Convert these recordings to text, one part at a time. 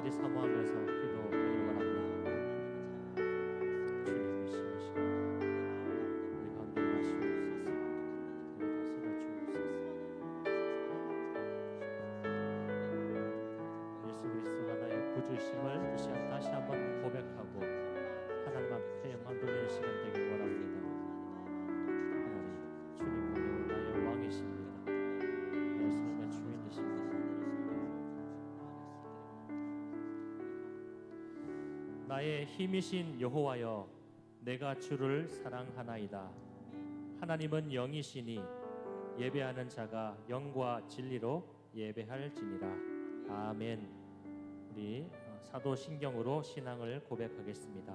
간절히 사모하면서 기도하기를 원합니다. 주님 이 시간 우리 가운데 하시옵소서. 우리 다스려 주옵소서. 예수 그리스도 하나의 구주심을 이 시간 다시 한번 고백하고 하나님 앞에 영광 돌리는 시간 되길 원합니다. 하나님, 주님은 나의 왕이십니다. 내 삶의 주인이십니다. 나의 힘이신 여호와여, 내가 주를 사랑하나이다. 하나님은 영이시니 예배하는 자가 영과 진리로 예배할지니라. 아멘. 우리 사도신경으로 신앙을 고백하겠습니다.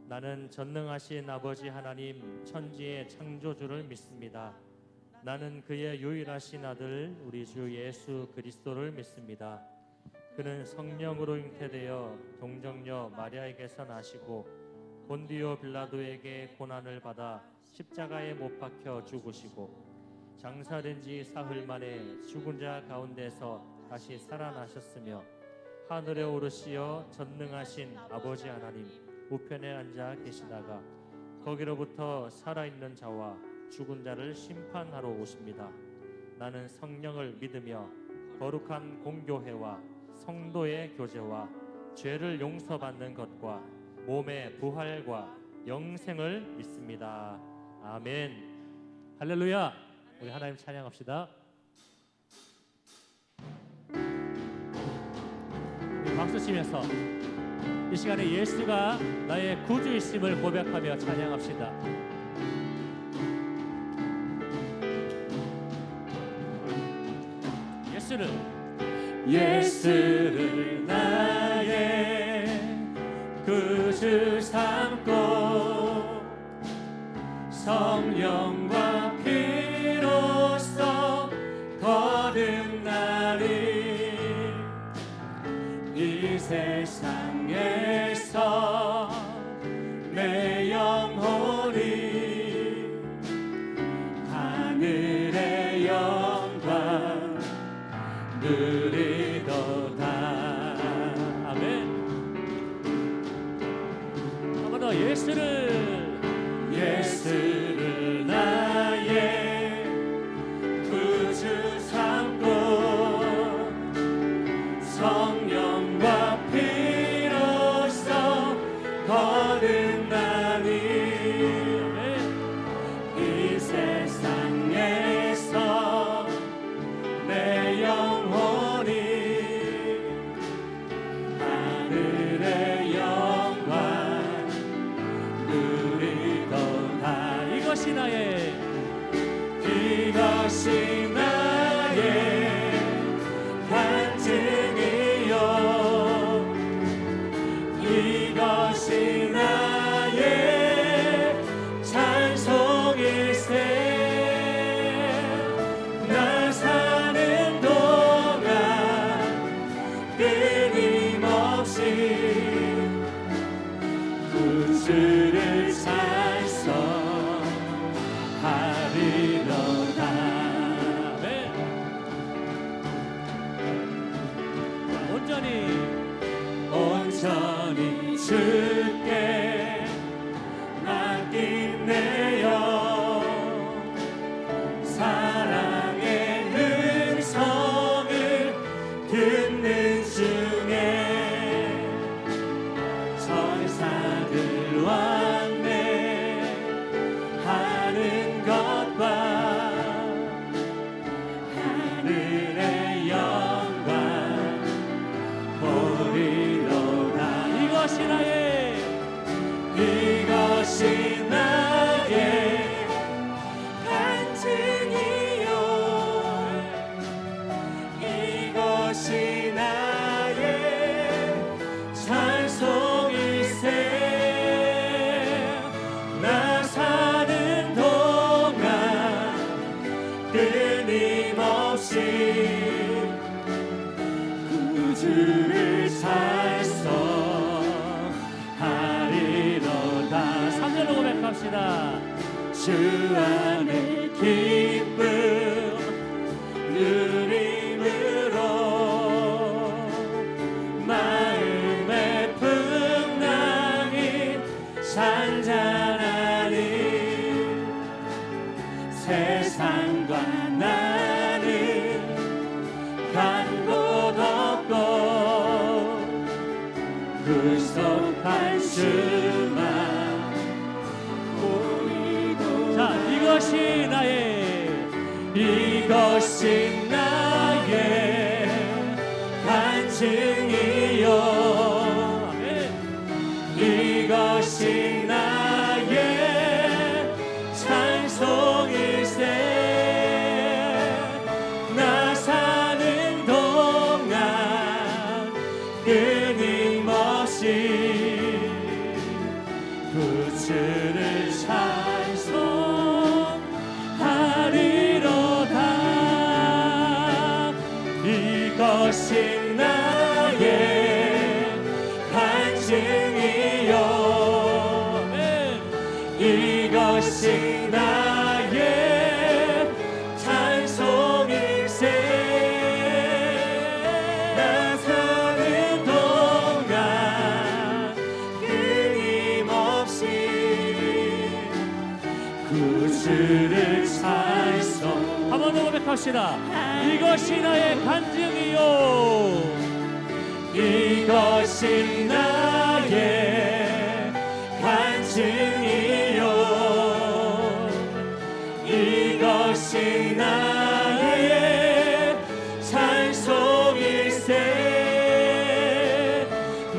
나는 전능하신 아버지 하나님 천지의 창조주를 믿습니다. 나는 그의 유일하신 아들 우리 주 예수 그리스도를 믿습니다. 그는 성령으로 잉태되어 동정녀 마리아에게서 나시고 본디오 빌라도에게 고난을 받아 십자가에 못 박혀 죽으시고 장사된 지 사흘 만에 죽은 자 가운데서 다시 살아나셨으며 하늘에 오르시어 전능하신 아버지 하나님 우편에 앉아 계시다가 거기로부터 살아있는 자와 죽은 자를 심판하러 오십니다. 나는 성령을 믿으며 거룩한 공교회와 성도의 교제와 죄를 용서받는 것과 몸의 부활과 영생을 믿습니다. 아멘. 할렐루야. 우리 하나님 찬양합시다. 우리 박수 치면서 이 시간에 예수가 나의 구주이심을 고백하며 찬양합시다. 예수를 나의 구주 삼고 성령과 피로써 거듭나리. 이 세상에서 내 영혼이 하늘의 영광 누리도다. 아멘. 한 번 더 예수를 나의 구주 삼고 성령과 피로써 거듭나니 이 세상에서 내 영혼이 하늘의 영광 누리도다. 이것이 나의 간증이요 이것이 나의 찬송일세. 나 사는 동안 끊임없이 구주를 찬송하리로다. 온전히 주께 맡긴 내 영 사랑의 음성을 듣는 중에 천사들 왕래하는 것과 하늘의 영광 보리로다. 이것이 나의 간증이요 이것이 나의 찬송일세. 나 사는 동안 끊임없이 구주를 찬송하리로다. 3절로 고백합시다. 주 안에 기쁨 누림으로 이것이 나의 간증이요 이것이 나의 찬송일세 나 사는 동안 끊임없이 그 주를 찬송하리로다 이것이 나의 간증이요 이것이 나의 찬송일세 나 사는 동안 끊임없이 그 주를 찬송 한 번 더 고백합시다. 이것이 나의 간증이요 이것이 나의 간증이요 이것이 나의 찬송일세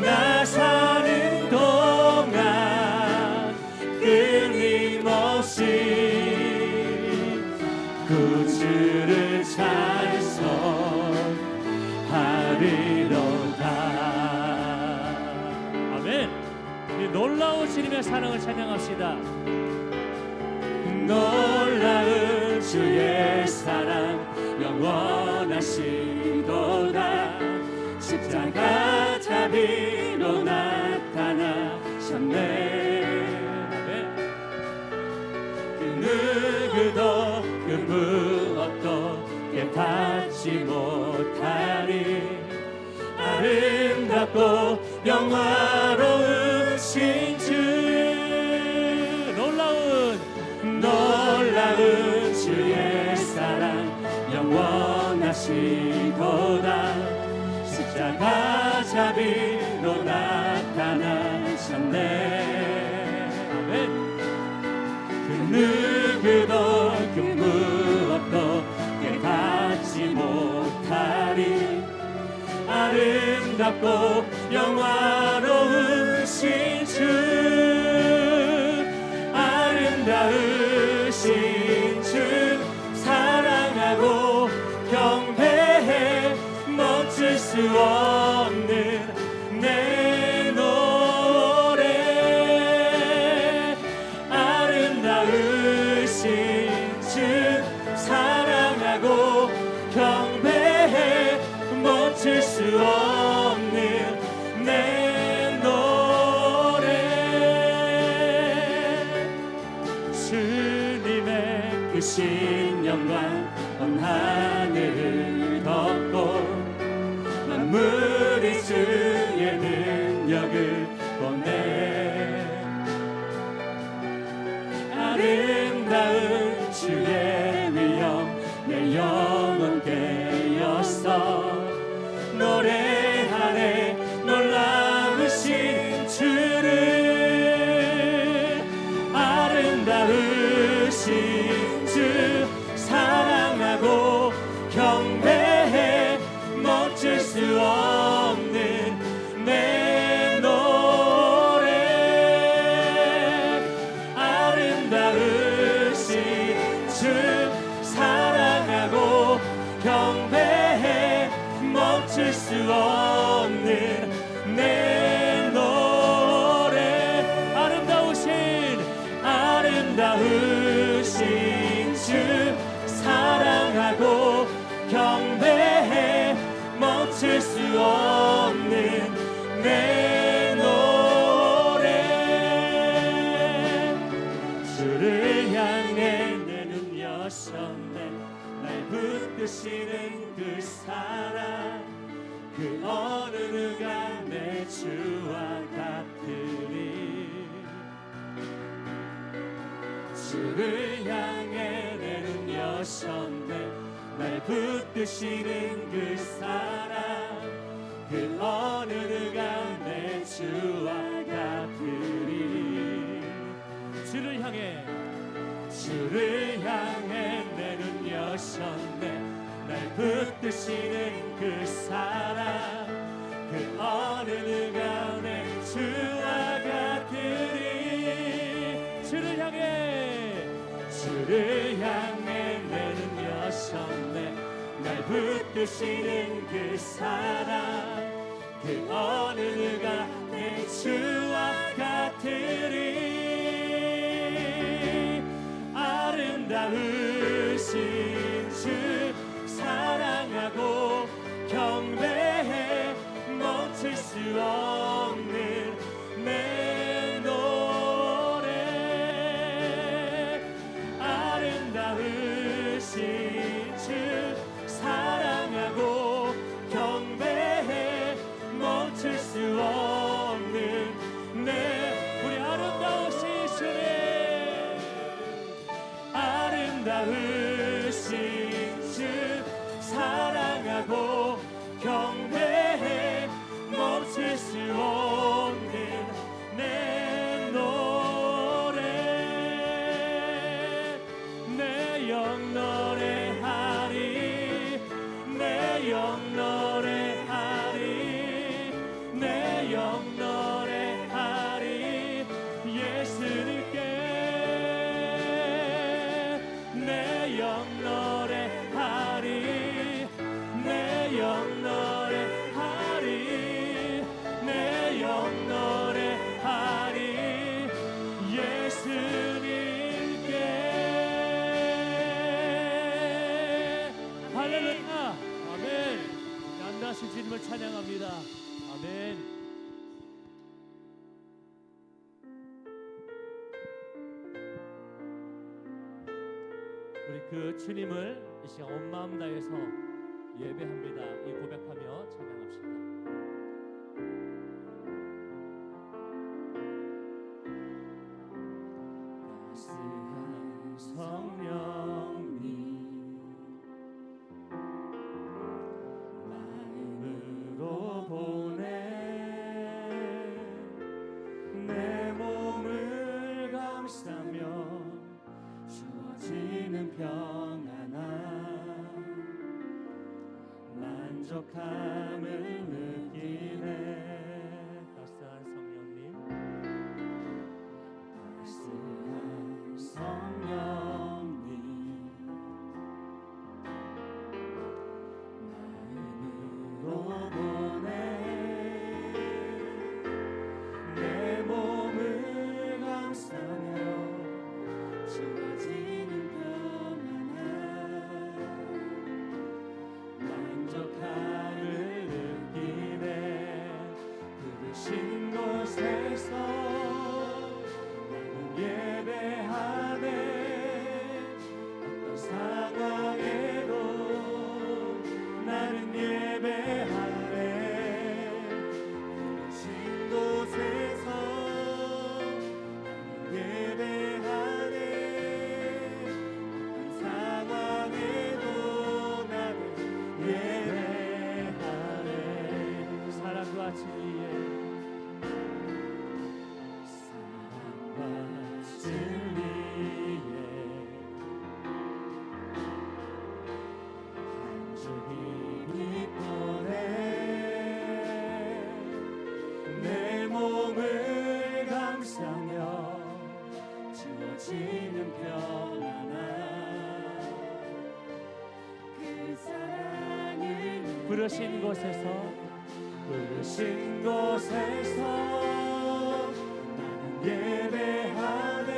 나 사는 동안 끊임없이 그 주를 찬송하리로다. 아멘. 우리 놀라운 주님의 사랑을 찬양합시다. 놀라운 주의 사랑 영원하시도다 십자가 자비로 나타나셨네 그 누구도 그 무엇도 깨닫지 못하리 아름답고 영화로우신 주 놀라운 주의 사랑 영원하시도다 십자가 자비로 나타나셨네 아멘 그 누구도 그 무엇도 깨닫지 못하리 아름답고 영화로우신 주 아름다우신 주 사랑하고 경배해 멈출 수 없는 내 노래 아름다우신 주 사랑하고 경배해 멈출 수 없는 내 노래 주님의 그 신령과 온 하늘을 덮고 만물이 주의 능력을 보내 아름다운 주의 위엄 내 영혼 깨었어 노래하네 놀라우신 주를 아름다우신 주 사랑하고 경배해 멈출 수 없는 내 노래 아름다우신 주 사랑하고 경배해 멈출 수 없는 내 노래 아름다우신 주 사랑하고 경배해 멈출 수 없는 내 노래 주를 향해 내 눈 여셨네 날 붙드시는 그 사랑 그 어느 누가 내 주와 같으리 주를 향해 내 눈 여셨네 날 붙드시는 그 사랑 그 어느 누가 내 주와 같으리 주를 향해 내 눈 여셨네 붙드시는 그 사랑 그 어느 누가 내 주와 같으리 주를 향해 내는 여셨네 날 붙드시는 그 사랑 그 어느 누가 내 주와 같으리 아름다우신 주 사랑하고 경배해 멈출 수 없는 내 노래 아름다우신 주 사랑하고 경배해 멈출 수 없는 내 우리 아름다우신 주님 아름다우신 주 사랑하고 경배해 멈출 수 없는 내 노래 내 영 노래하리 내 영 노래하리 내 영 노래하리 예수님께 내 영 노래하리 내 영 노래하리 내 영 노래하리 예수님께 할렐루야 아멘 남다신 주님을 찬양합니다 아멘 우리 그 주님을 이 시간 온 마음 다해서 예배합니다. 이 고백하며 찬양합시다. 따스한 성령님 마음으로 보내 내 몸을 감싸며 주어지는 평안함 만족함을 느끼네 따스한 성령님 따스한 성령님 마음으로 보내 내 몸을 감싸며 주어지는 평안함 만족함을 느끼네 부르신 곳에서 나는 예배하네 어떤 상황에도 나는 예배하네 부르신 곳에서 나는 예배하네 어떤 상황에도 나는 예배하네 사랑과 진리에 사랑과 진리에 한 줄기 빛보내 내 몸을 감싸며 주어지는 평안함 그 사랑을 부르신 곳에서 나는 예배하네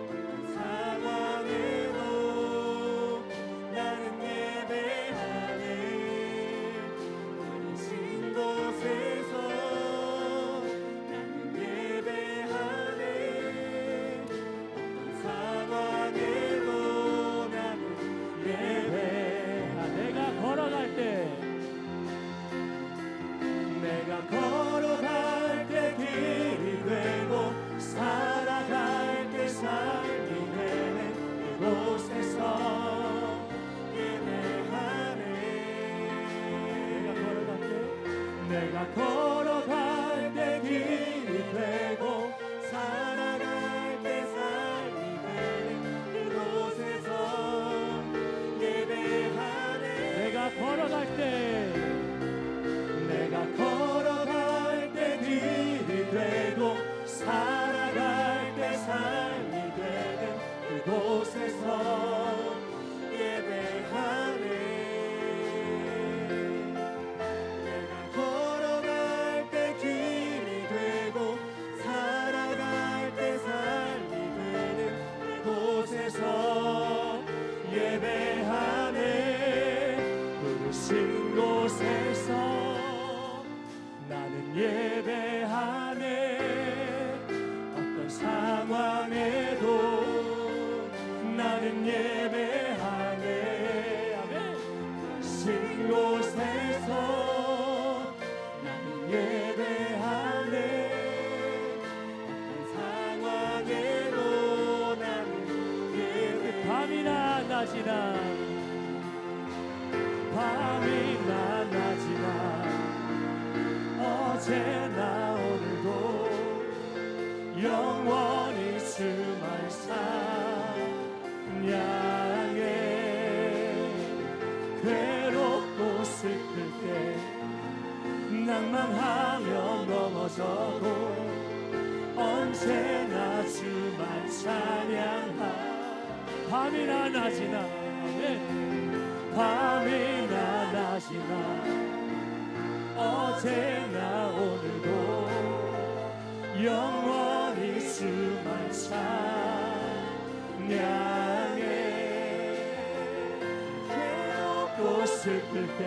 어떤 상황에도 나는 예배하네 부르신 곳에서 나는 예배하네 어떤 상황에도 나는 예배하네 내가 걸어갈 때 길이 되고 살아갈 때 삶이 되네 그곳에서 예배하네 내가 걸어갈 때 길이 되고 살아갈 때 삶이 되네 그곳에서 예배하네 걸어갈 때 내가 걸어갈 때 길이 되고 살아갈 때 삶이 되는 그곳에서 예배하네. 내가 걸어갈 때 길이 되고 살아갈 때 삶이 되는 그곳에서 예배하네. 부르신 곳에서 나는 예배하네. 어떤 상황에도 나는 예배하네. 아멘. 부르신 곳에서 나는 예배하네. 어떤 상황에도 나는 예배하네. 밤이나 낮이나 밤이나 낮이나 어제나 오늘도 영원히 주만 찬양해. 괴롭고 슬플 때 낭만하며 넘어져도 언제나 주만 찬양하. 밤이나 낮이나 밤이나 낮이나 어제나 오늘도 영원히 주만 찬양해. 괴롭고 슬플 때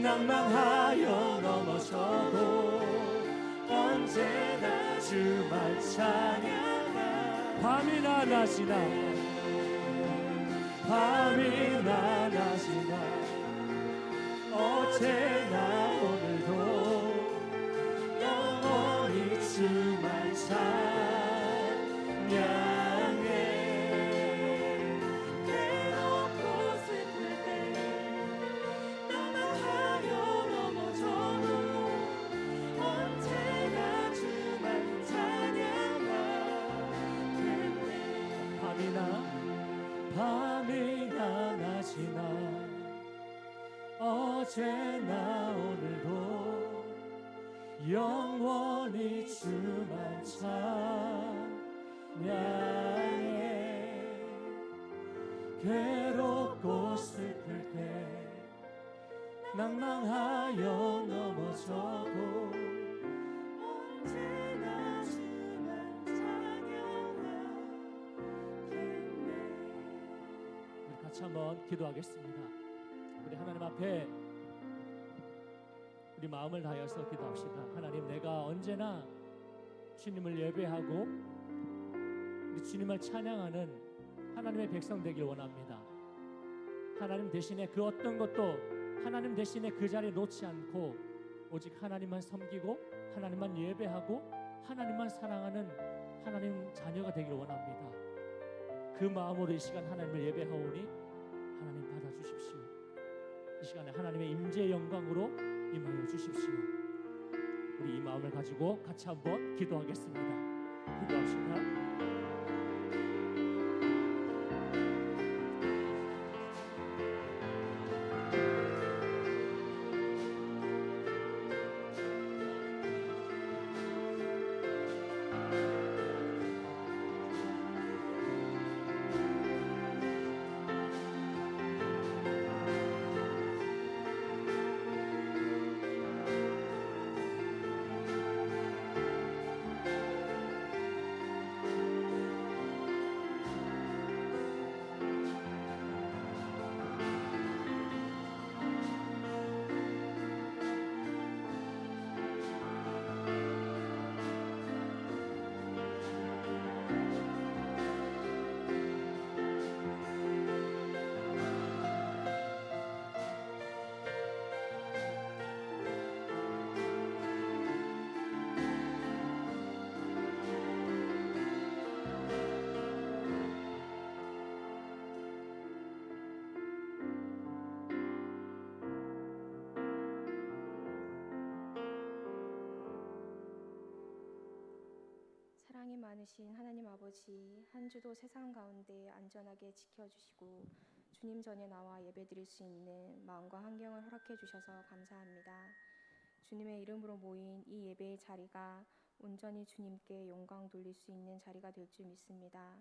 낭망하여 넘어져도 언제나 주만 찬양하. 밤이나 낮이나 밤이나 낮이나 어제나 오늘도 영원히 주만 찬양해. 괴롭고 슬플 때 낭망하여 넘어져도 언제나 주만 찬양하겠네. 밤이나 낮이나 어제나 오늘도 영원히 주만 찬양해. 괴롭고 슬플 때 낭망하여 넘어져도 언제나 주만 찬양하겠네. 우리 같이 한번 기도하겠습니다. 우리 하나님 앞에 우리 마음을 다해서 기도합시다. 하나님, 내가 언제나 주님을 예배하고 우리 주님을 찬양하는 하나님의 백성 되길 원합니다. 하나님 대신에 그 어떤 것도 하나님 대신에 그 자리에 놓지 않고 오직 하나님만 섬기고 하나님만 예배하고 하나님만 사랑하는 하나님 자녀가 되길 원합니다. 그 마음으로 이 시간 하나님을 예배하오니 하나님 받아주십시오. 이 시간에 하나님의 임재의 영광으로 임하여 주십시오. 우리 이 마음을 가지고 같이 한번 기도하겠습니다. 기도합시다. 사랑이 많으신 하나님 아버지, 한 주도 세상 가운데 안전하게 지켜주시고 주님 전에 나와 예배드릴 수 있는 마음과 환경을 허락해 주셔서 감사합니다. 주님의 이름으로 모인 이 예배의 자리가 온전히 주님께 영광 돌릴 수 있는 자리가 될 줄 믿습니다.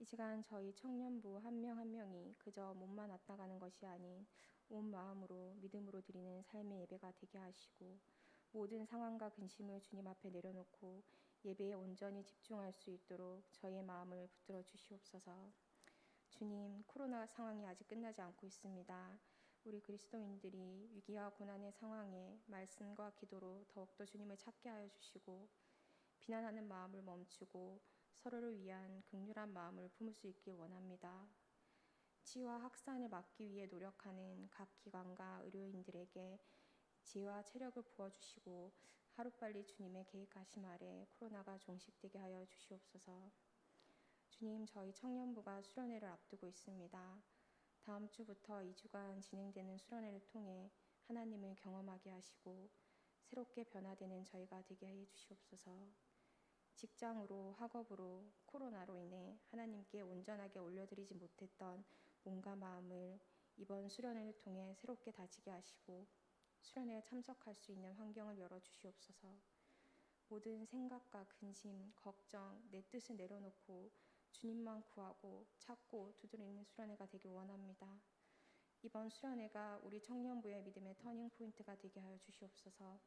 이 시간 저희 청년부 한 명 한 명이 그저 몸만 왔다가는 것이 아닌 온 마음으로 믿음으로 드리는 삶의 예배가 되게 하시고, 모든 상황과 근심을 주님 앞에 내려놓고 예배에 온전히 집중할 수 있도록 저희의 마음을 붙들어 주시옵소서. 주님, 코로나 상황이 아직 끝나지 않고 있습니다. 우리 그리스도인들이 위기와 고난의 상황에 말씀과 기도로 더욱더 주님을 찾게 하여 주시고, 비난하는 마음을 멈추고 서로를 위한 긍휼한 마음을 품을 수 있길 원합니다. 치유와 확산을 막기 위해 노력하는 각 기관과 의료인들에게 지혜와 체력을 부어주시고, 하루빨리 주님의 계획하심 아래 코로나가 종식되게 하여 주시옵소서. 주님, 저희 청년부가 수련회를 앞두고 있습니다. 다음 주부터 2주간 진행되는 수련회를 통해 하나님을 경험하게 하시고 새롭게 변화되는 저희가 되게 해 주시옵소서. 직장으로, 학업으로, 코로나로 인해 하나님께 온전하게 올려드리지 못했던 몸과 마음을 이번 수련회를 통해 새롭게 다지게 하시고 수련회에 참석할 수 있는 환경을 열어주시옵소서. 모든 생각과 근심, 걱정, 내 뜻을 내려놓고 주님만 구하고 찾고 두드리는 수련회가 되길 원합니다. 이번 수련회가 우리 청년부의 믿음의 터닝포인트가 되게 하여 주시옵소서.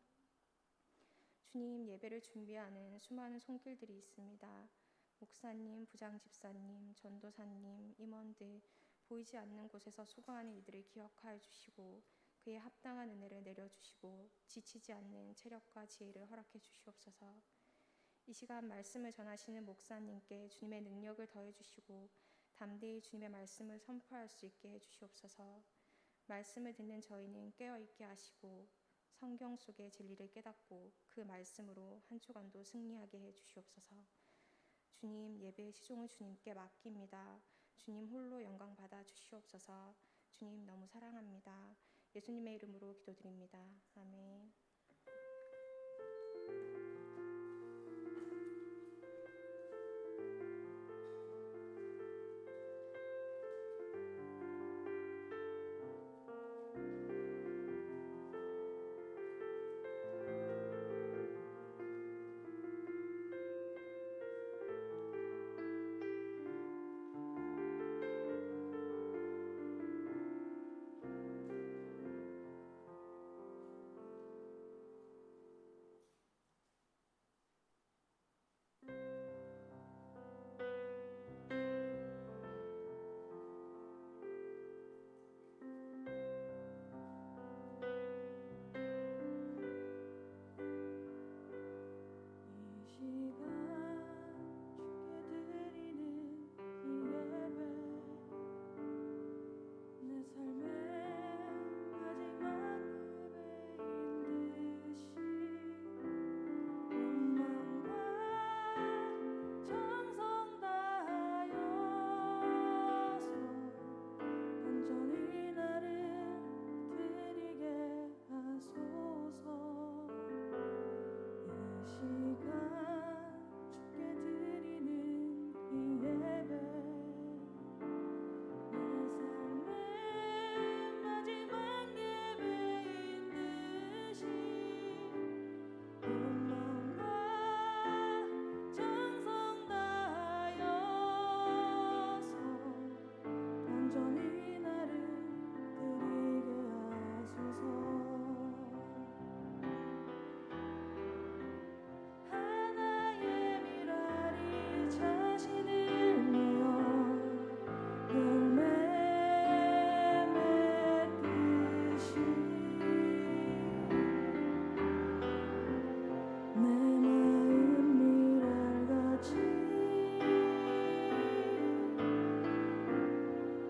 주님, 예배를 준비하는 수많은 손길들이 있습니다. 목사님, 부장집사님, 전도사님, 임원들, 보이지 않는 곳에서 수고하는 이들을 기억하여 주시고 그에 합당한 은혜를 내려주시고 지치지 않는 체력과 지혜를 허락해 주시옵소서. 이 시간 말씀을 전하시는 목사님께 주님의 능력을 더해 주시고 담대히 주님의 말씀을 선포할 수 있게 해 주시옵소서. 말씀을 듣는 저희는 깨어 있게 하시고 성경 속의 진리를 깨닫고 그 말씀으로 한 주간도 승리하게 해 주시옵소서. 주님, 예배의 시종을 주님께 맡깁니다. 주님 홀로 영광 받아 주시옵소서. 주님 너무 사랑합니다. 예수님의 이름으로 기도드립니다. 아멘.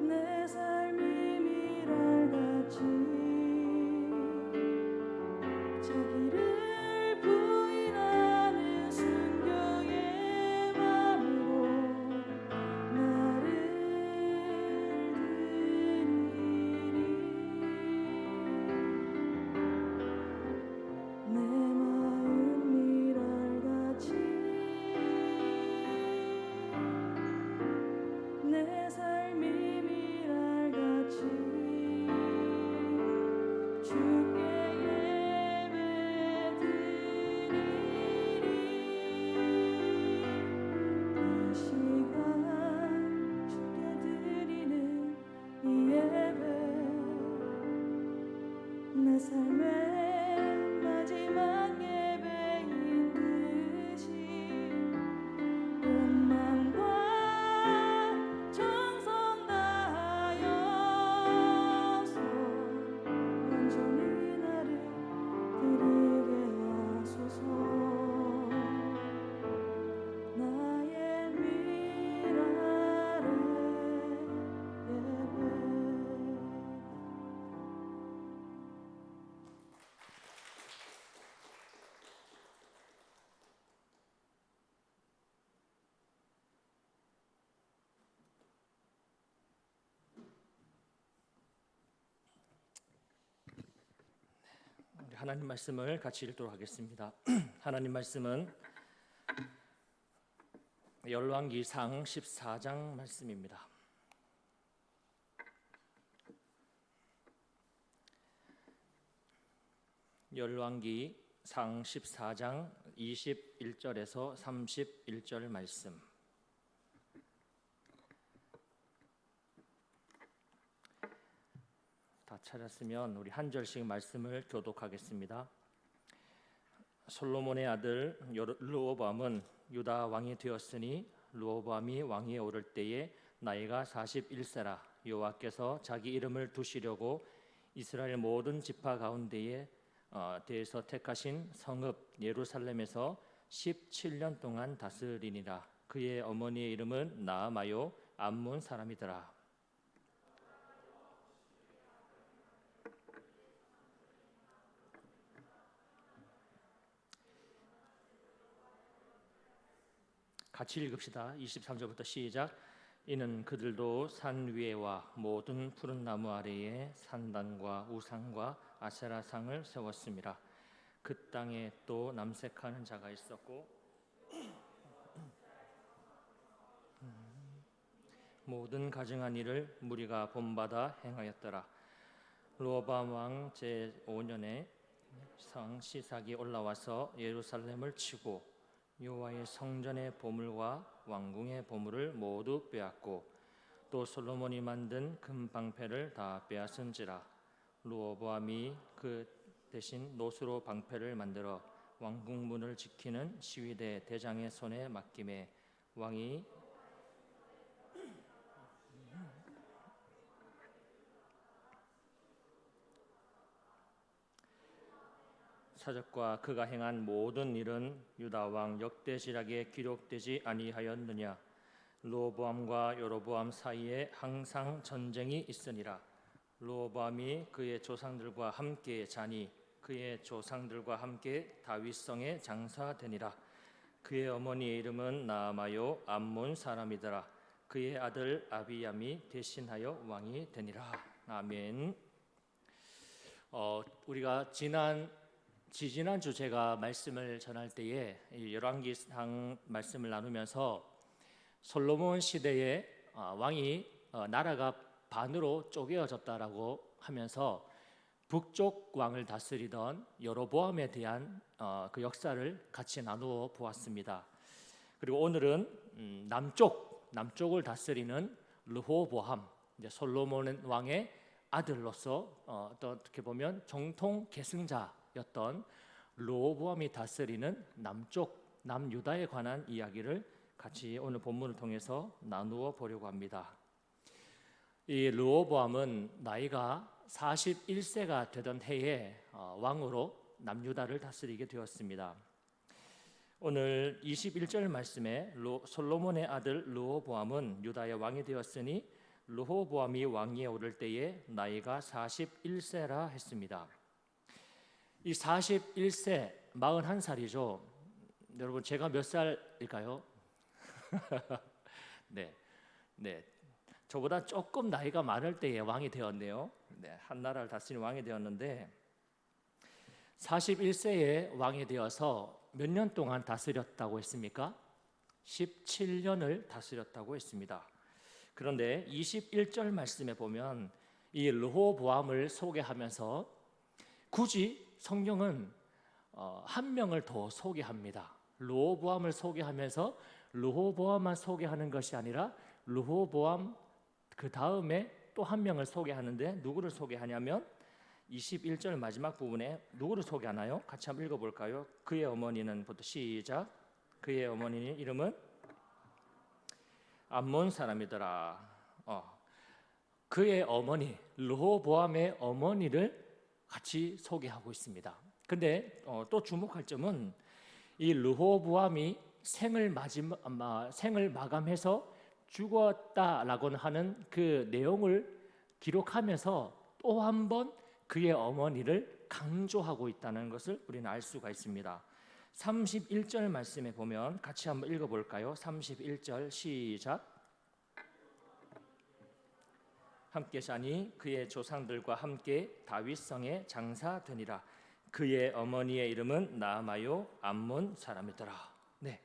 내 삶이 미랄같이 내 삶의 마지막 예배인 듯이 온 마음과 정성 다하여서 온전히 나를 드리게 하소서. 나의 미랄의 예배. 우리 하나님 말씀을 같이 읽도록 하겠습니다. 하나님 말씀은 열왕기상 14장 말씀입니다. 열왕기상 14장 21절에서 31절 말씀. 다 찾았으면 우리 한 절씩 말씀을 교독하겠습니다. 솔로몬의 아들 르호보암은 유다 왕이 되었으니 르호보암이 왕위에 오를 때에 나이가 41세라. 여호와께서 자기 이름을 두시려고 이스라엘 모든 지파 가운데에 대해서 택하신 성읍 예루살렘에서 17년 동안 다스리니라. 그의 어머니의 이름은 나아마요 암몬 사람이더라. 같이 읽읍시다. 23절부터 시작. 이는 그들도 산 위에와 모든 푸른 나무 아래에 산단과 우상과 아세라상을 세웠습니다. 그 땅에 또 남색하는 자가 있었고 모든 가증한 일을 무리가 본받아 행하였더라. 르호보암 왕 제5년에 성 시삭이 올라와서 예루살렘을 치고 여호와의 성전의 보물과 왕궁의 보물을 모두 빼앗고 또 솔로몬이 만든 금 방패를 다 빼앗은지라. 르호보암이 그 대신 노수로 방패를 만들어 왕궁 문을 지키는 시위대 대장의 손에 맡김에 왕이 사적과 그가 행한 모든 일은 유다 왕 역대지략에 기록되지 아니하였느냐. 르호보암과 여로보암 사이에 항상 전쟁이 있으니라. 르호보암이 그의 조상들과 함께 자니 그의 조상들과 함께 다윗성에 장사되니라. 그의 어머니의 이름은 나아마요 암몬 사람이더라. 그의 아들 아비얌이 대신하여 왕이 되니라. 아멘. 우리가 지지난주 제가 말씀을 전할 때에 열왕기상 말씀을 나누면서 솔로몬 시대에 왕이 나라가 반으로 쪼개어졌다라고 하면서 북쪽 왕을 다스리던 여로보암에 대한 그 역사를 같이 나누어 보았습니다. 그리고 오늘은 남쪽을 다스리는 르호보암, 솔로몬 왕의 아들로서 또 어떻게 보면 정통 계승자였던 르호보암이 다스리는 남유다에 관한 이야기를 같이 오늘 본문을 통해서 나누어 보려고 합니다. 이 르호보암은 나이가 41세가 되던 해에 왕으로 남유다를 다스리게 되었습니다. 오늘 21절 말씀에 솔로몬의 아들 르호보암은 유다의 왕이 되었으니 르호보암이 왕위에 오를 때에 나이가 41세라 했습니다. 이 41세 41살이죠. 여러분 제가 몇 살일까요? 네. 저보다 조금 나이가 많을 때에 왕이 되었네요. 한 나라를 다스리는 왕이 되었는데 41세에 왕이 되어서 몇 년 동안 다스렸다고 했습니까? 17년을 다스렸다고 했습니다. 그런데 21절 말씀에 보면 이 르호보암을 소개하면서 굳이 성경은 한 명을 더 소개합니다. 르호보암을 소개하면서 르호보암만 소개하는 것이 아니라 르호보암 그 다음에 또 한 명을 소개하는데 누구를 소개하냐면 21절 마지막 부분에 누구를 소개하나요? 같이 한번 읽어볼까요? 그의 어머니는부터 시작. 그의 어머니는 이름은 암몬 사람이더라. 그의 어머니 르호보암의 어머니를 같이 소개하고 있습니다. 근데 또 주목할 점은 이 르호보암이 생을 마감해서 죽었다라고 하는 그 내용을 기록하면서 또 한 번 그의 어머니를 강조하고 있다는 것을 우리는 알 수가 있습니다. 31절 말씀에 보면 같이 한번 읽어볼까요? 31절 시작. 함께 사니 그의 조상들과 함께 다윗성에 장사되니라. 그의 어머니의 이름은 나아마요 암몬 사람이더라. 네,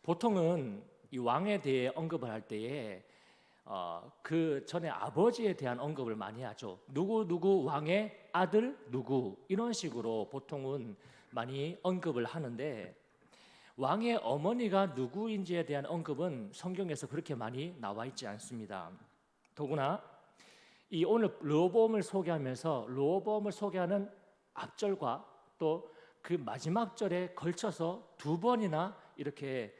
보통은 이 왕에 대해 언급을 할 때에 그 전에 아버지에 대한 언급을 많이 하죠. 누구 왕의 아들 누구 이런 식으로 보통은 많이 언급을 하는데 왕의 어머니가 누구인지에 대한 언급은 성경에서 그렇게 많이 나와 있지 않습니다. 더구나 이 오늘 르호보암을 소개하면서 르호보암을 소개하는 앞절과 또 그 마지막 절에 걸쳐서 두 번이나 이렇게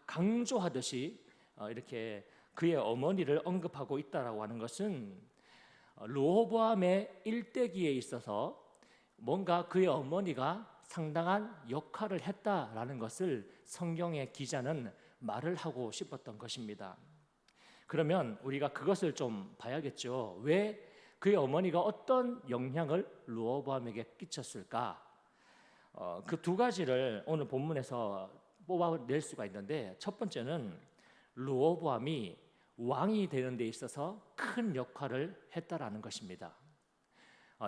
강조하듯이 이렇게 그의 어머니를 언급하고 있다라고 하는 것은 르호보암의 일대기에 있어서 뭔가 그의 어머니가 상당한 역할을 했다라는 것을 성경의 기자는 말을 하고 싶었던 것입니다. 그러면 우리가 그것을 좀 봐야겠죠. 왜 그의 어머니가 어떤 영향을 르호보암에게 끼쳤을까? 그 두 가지를 오늘 본문에서 뽑아낼 수가 있는데 첫 번째는 르호보암이 왕이 되는 데 있어서 큰 역할을 했다라는 것입니다.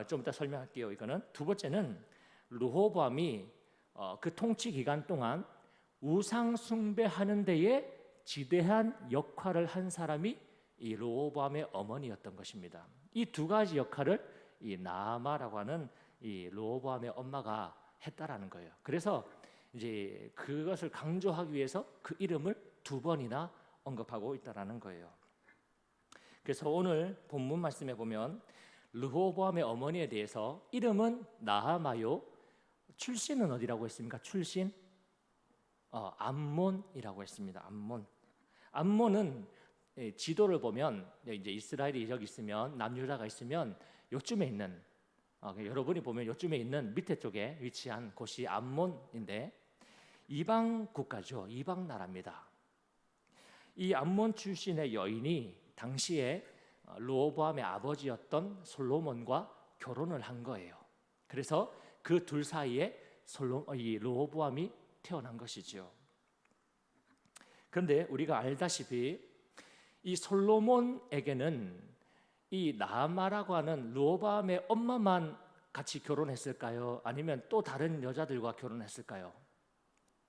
좀 이따 설명할게요. 이거는 두 번째는 르호보암이 그 통치 기간 동안 우상 숭배하는 데에 지대한 역할을 한 사람이 이 르호보암의 어머니였던 것입니다. 이 두 가지 역할을 이 나아마라고 하는 이 르호보암의 엄마가 했다라는 거예요. 그래서 이제 그것을 강조하기 위해서 그 이름을 두 번이나 언급하고 있다라는 거예요. 그래서 오늘 본문 말씀에 보면 르호보암의 어머니에 대해서 이름은 나아마요. 출신은 어디라고 했습니까? 출신 암몬이라고 했습니다. 암몬은 지도를 보면 이제 이스라엘이 여기 있으면 남유다가 있으면 요쯤에 있는 여러분이 보면 요쯤에 있는 밑에 쪽에 위치한 곳이 암몬인데 이방 국가죠. 이방 나라입니다. 이 암몬 출신의 여인이 당시에 르호보암의 아버지였던 솔로몬과 결혼을 한 거예요. 그래서 그 둘 사이에 이 르호보암이 태어난 것이죠. 그런데 우리가 알다시피 이 솔로몬에게는 이 나아마라고 하는 르호보암의 엄마만 같이 결혼했을까요? 아니면 또 다른 여자들과 결혼했을까요?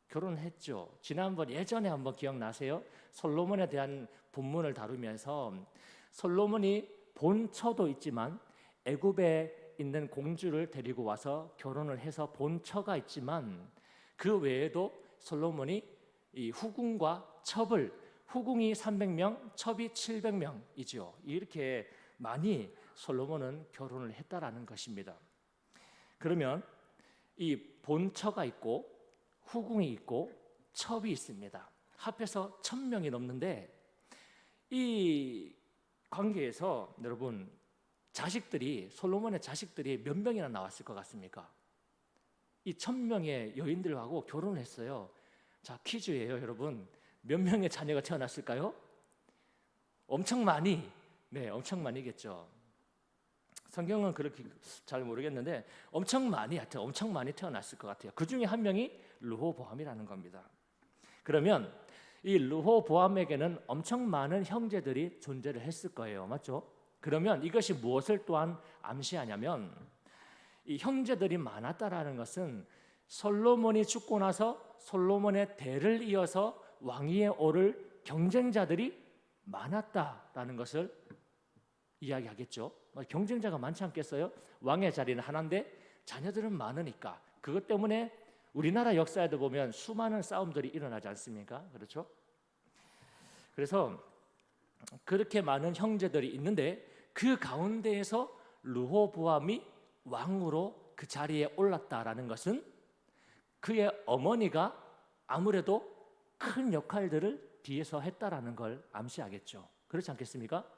결혼했죠. 지난번 예전에 한번 기억나세요? 솔로몬에 대한 본문을 다루면서 솔로몬이 본처도 있지만 애굽에 있는 공주를 데리고 와서 결혼을 해서 본처가 있지만 그 외에도 솔로몬이 이 후궁과 첩을 후궁이 300명, 첩이 700명이죠. 이렇게 많이 솔로몬은 결혼을 했다라는 것입니다. 그러면 이 본처가 있고 후궁이 있고 첩이 있습니다. 합해서 1000명이 넘는데 이 관계에서 여러분 솔로몬의 자식들이 몇 명이나 나왔을 것 같습니까? 이 1000명의 여인들하고 결혼을 했어요. 자, 퀴즈예요, 여러분. 몇 명의 자녀가 태어났을까요? 엄청 많이. 네, 엄청 많이겠죠. 성경은 그렇게 잘 모르겠는데 엄청 많이 태어났을 것 같아요. 그 중에 한 명이 르호보암이라는 겁니다. 그러면 이 르호보암에게는 엄청 많은 형제들이 존재를 했을 거예요. 맞죠? 그러면 이것이 무엇을 또한 암시하냐면 이 형제들이 많았다라는 것은 솔로몬이 죽고 나서 솔로몬의 대를 이어서 왕위에 오를 경쟁자들이 많았다라는 것을 이야기하겠죠. 경쟁자가 많지 않겠어요? 왕의 자리는 하나인데 자녀들은 많으니까 그것 때문에 우리나라 역사에도 보면 수많은 싸움들이 일어나지 않습니까? 그렇죠? 그래서 그렇게 많은 형제들이 있는데 그 가운데에서 르호보암이 왕으로 그 자리에 올랐다라는 것은 그의 어머니가 아무래도 큰 역할들을 뒤에서 했다라는 걸 암시하겠죠. 그렇지 않겠습니까?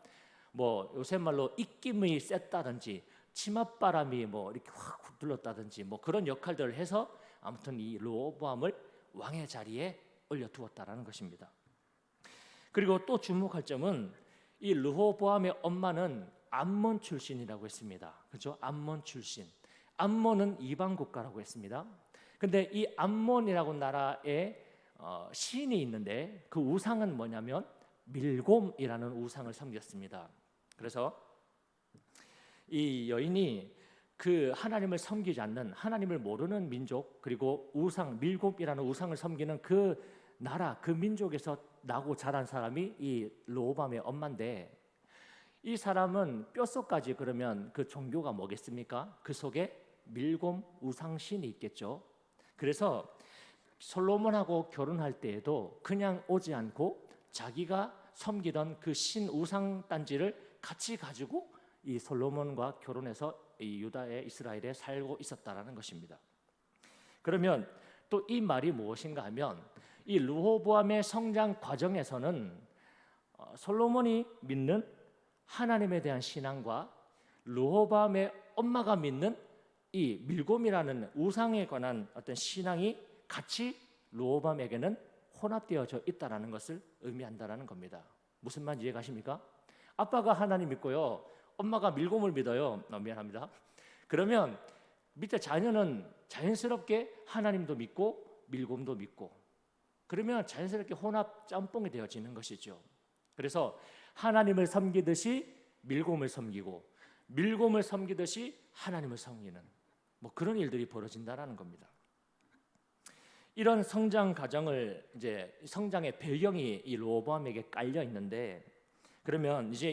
뭐 요새 말로 입김이 셌다든지 치맛바람이 뭐 이렇게 확 불렀다든지 뭐 그런 역할들을 해서 아무튼 이 르호보암을 왕의 자리에 올려두었다라는 것입니다. 그리고 또 주목할 점은 이 르호보암의 엄마는 암몬 출신이라고 했습니다. 그렇죠? 암몬 출신. 암몬은 이방 국가라고 했습니다. 근데 이 암몬이라고 나라에 신이 있는데 그 우상은 뭐냐면 밀곰이라는 우상을 섬겼습니다. 그래서 이 여인이 그 하나님을 섬기지 않는, 하나님을 모르는 민족, 그리고 우상, 밀곰이라는 우상을 섬기는 그 나라, 그 민족에서 나고 자란 사람이 이 르호보암의 엄마인데, 이 사람은 뼛속까지 그러면 그 종교가 뭐겠습니까? 그 속에 밀곰 우상신이 있겠죠. 그래서 솔로몬하고 결혼할 때에도 그냥 오지 않고 자기가 섬기던 그 신 우상 단지를 같이 가지고 이 솔로몬과 결혼해서 이 유다의 이스라엘에 살고 있었다라는 것입니다. 그러면 또 이 말이 무엇인가 하면 이 르호보암의 성장 과정에서는 솔로몬이 믿는 하나님에 대한 신앙과 르호보암의 엄마가 믿는 이 밀곰이라는 우상에 관한 어떤 신앙이 같이 르호보암에게는 혼합되어져 있다라는 것을 의미한다라는 겁니다. 무슨 말 이해가십니까? 아빠가 하나님 믿고요, 엄마가 밀곰을 믿어요. 미안합니다. 그러면 밑에 자녀는 자연스럽게 하나님도 믿고 밀곰도 믿고, 그러면 자연스럽게 혼합 짬뽕이 되어지는 것이죠. 그래서 하나님을 섬기듯이 밀곰을 섬기고, 밀곰을 섬기듯이 하나님을 섬기는 뭐 그런 일들이 벌어진다라는 겁니다. 이런 성장 과정을 이제 성장의 배경이 이 르호보암에게 깔려 있는데, 그러면 이제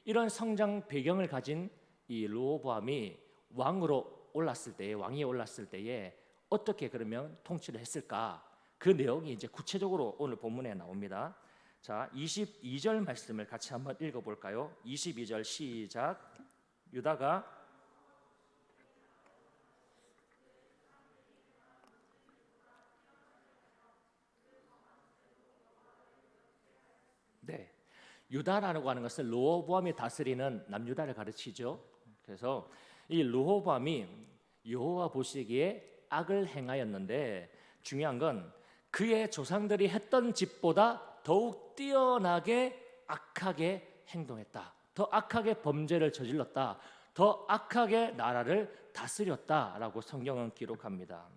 이런 성장 배경을 가진 이 르호보암이 왕으로 올랐을 때에, 왕이 올랐을 때에 어떻게 그러면 통치를 했을까? 그 내용이 이제 구체적으로 오늘 본문에 나옵니다. 자, 22절 말씀을 같이 한번 읽어볼까요? 22절 시작. 유다가 네, 유다라고 하는 것은 르호보암이 다스리는 남유다를 가르치죠. 그래서 이 르호보암이 여호와 보시기에 악을 행하였는데, 중요한 건 그의 조상들이 했던 짓보다 더욱 뛰어나게 악하게 행동했다, 더 악하게 범죄를 저질렀다, 더 악하게 나라를 다스렸다라고 성경은 기록합니다.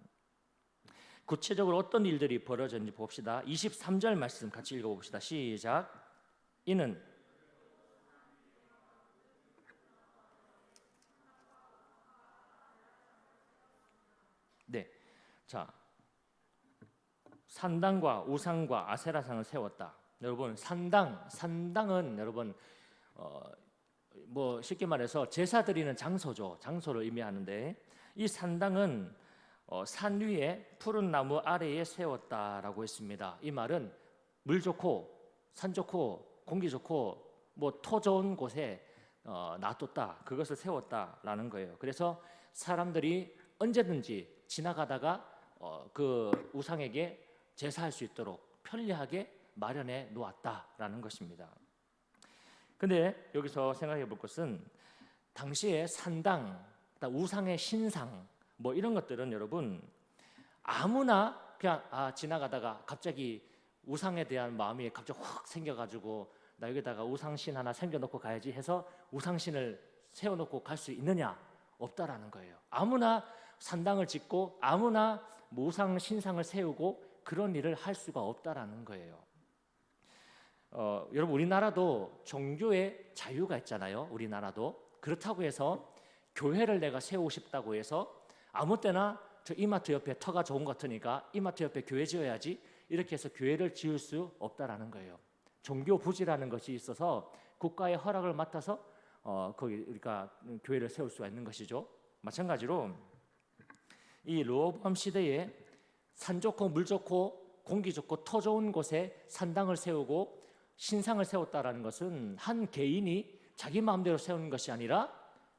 구체적으로 어떤 일들이 벌어졌는지 봅시다. 23절 말씀 같이 읽어봅시다. 시작. 이는 네, 자, 산당과 우상과 아세라상을 세웠다. 여러분, 산당은 여러분 뭐 쉽게 말해서 제사 드리는 장소죠. 장소를 의미하는데, 이 산당은 산 위에 푸른 나무 아래에 세웠다라고 했습니다. 이 말은 물 좋고 산 좋고 공기 좋고 뭐 토 좋은 곳에 놔뒀다, 그것을 세웠다라는 거예요. 그래서 사람들이 언제든지 지나가다가 그 우상에게 제사할 수 있도록 편리하게 마련해 놓았다라는 것입니다. 근데 여기서 생각해 볼 것은, 당시에 산당, 우상의 신상 뭐 이런 것들은 여러분 아무나 그냥 지나가다가 갑자기 우상에 대한 마음이 갑자기 확 생겨가지고 나 여기다가 우상신 하나 생겨놓고 가야지 해서 우상신을 세워놓고 갈 수 있느냐? 없다라는 거예요. 아무나 산당을 짓고 아무나 우상 신상을 세우고 그런 일을 할 수가 없다라는 거예요. 여러분, 우리나라도 종교의 자유가 있잖아요. 우리나라도. 그렇다고 해서 교회를 내가 세우고 싶다고 해서 아무 때나 저 이마트 옆에 터가 좋은 것 같으니까 이마트 옆에 교회 지어야지, 이렇게 해서 교회를 지을 수 없다라는 거예요. 종교 부지라는 것이 있어서 국가의 허락을 맡아서 거기 우리가 교회를 세울 수가 있는 것이죠. 마찬가지로 이 르호보암 시대에 산 좋고 물 좋고 공기 좋고 토 좋은 곳에 산당을 세우고 신상을 세웠다라는 것은 한 개인이 자기 마음대로 세우는 것이 아니라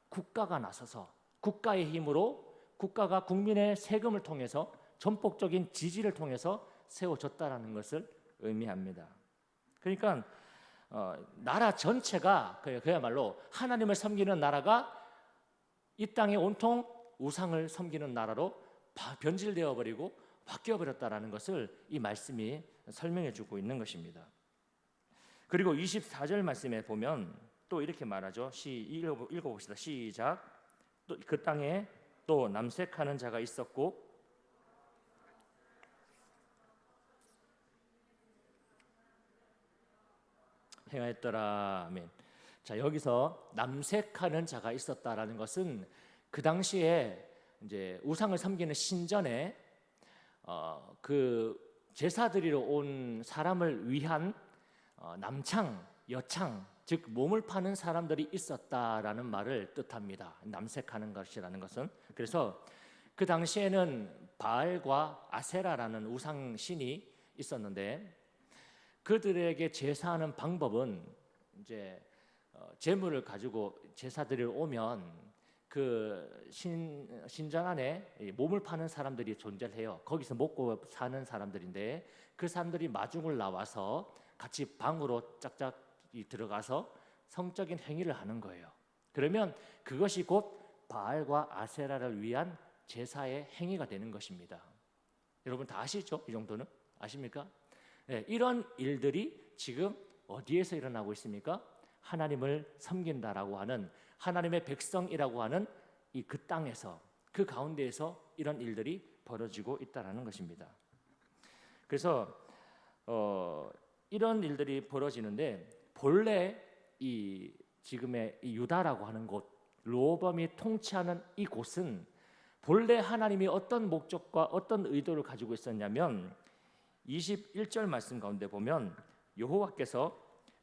국가가 나서서 국가의 힘으로 국가가 국민의 세금을 통해서 전폭적인 지지를 통해서 세워졌다라는 것을 의미합니다. 그러니까 나라 전체가 그야말로 하나님을 섬기는 나라가 이 땅에 온통 우상을 섬기는 나라로 변질되어 버리고 바뀌어 버렸다라는 것을 이 말씀이 설명해 주고 있는 것입니다. 그리고 24절 말씀에 보면 또 이렇게 말하죠. 읽어봅시다. 시작. 또 그 땅에 또 남색하는 자가 있었고 행하였더라. 아멘. 자, 여기서 남색하는 자가 있었다라는 것은 그 당시에 이제 우상을 섬기는 신전에 그 제사 드리러 온 사람을 위한 남창, 여창, 즉 몸을 파는 사람들이 있었다라는 말을 뜻합니다. 남색하는 것이라는 것은. 그래서 그 당시에는 바알과 아세라라는 우상 신이 있었는데 그들에게 제사하는 방법은 이제 제물을 가지고 제사 드리러 오면 그 신전 안에 몸을 파는 사람들이 존재해요. 거기서 먹고 사는 사람들인데 그 사람들이 마중을 나와서 같이 방으로 짝짝 들어가서 성적인 행위를 하는 거예요. 그러면 그것이 곧 바알과 아세라를 위한 제사의 행위가 되는 것입니다. 여러분 다 아시죠? 이 정도는 아십니까? 네, 이런 일들이 지금 어디에서 일어나고 있습니까? 하나님을 섬긴다라고 하는 하나님의 백성이라고 하는 이 그 땅에서 그 가운데에서 이런 일들이 벌어지고 있다라는 것입니다. 그래서 이런 일들이 벌어지는데 본래 이 지금의 이 유다라고 하는 곳 르호보암이 통치하는 이 곳은 본래 하나님이 어떤 목적과 어떤 의도를 가지고 있었냐면 21절 말씀 가운데 보면 여호와께서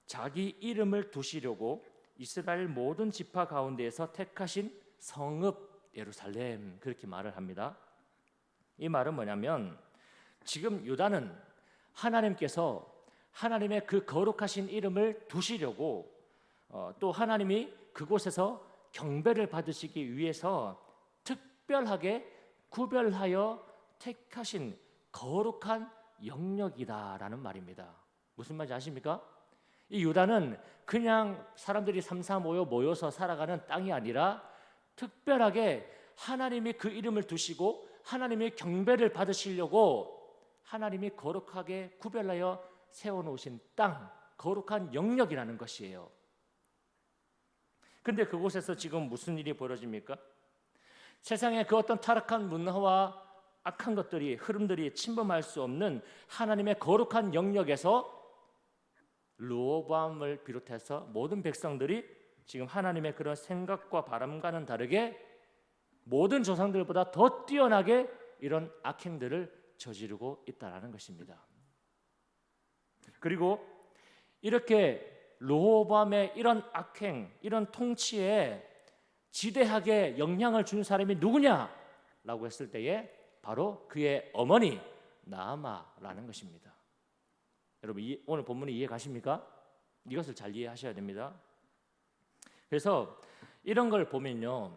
자기 이름을 두시려고 이스라엘 모든 지파 가운데에서 택하신 성읍 예루살렘 그렇게 말을 합니다. 이 말은 뭐냐면 지금 유다는 하나님께서 하나님의 그 거룩하신 이름을 두시려고 또 하나님이 그곳에서 경배를 받으시기 위해서 특별하게 구별하여 택하신 거룩한 영역이다라는 말입니다. 무슨 말인지 아십니까? 이 유다는 그냥 사람들이 삼삼오오 모여서 살아가는 땅이 아니라 특별하게 하나님이 그 이름을 두시고 하나님의 경배를 받으시려고 하나님이 거룩하게 구별하여 세워놓으신 땅, 거룩한 영역이라는 것이에요. 근데 그곳에서 지금 무슨 일이 벌어집니까? 세상의 그 어떤 타락한 문화와 악한 것들이 흐름들이 침범할 수 없는 하나님의 거룩한 영역에서 르호보암을 비롯해서 모든 백성들이 지금 하나님의 그런 생각과 바람과는 다르게 모든 조상들보다 더 뛰어나게 이런 악행들을 저지르고 있다라는 것입니다. 그리고 이렇게 르호보암의 이런 악행, 이런 통치에 지대하게 영향을 준 사람이 누구냐라고 했을 때에 바로 그의 어머니 나아마라는 것입니다. 여러분 오늘 본문이 이해 가십니까? 이것을 잘 이해하셔야 됩니다. 그래서 이런 걸 보면요,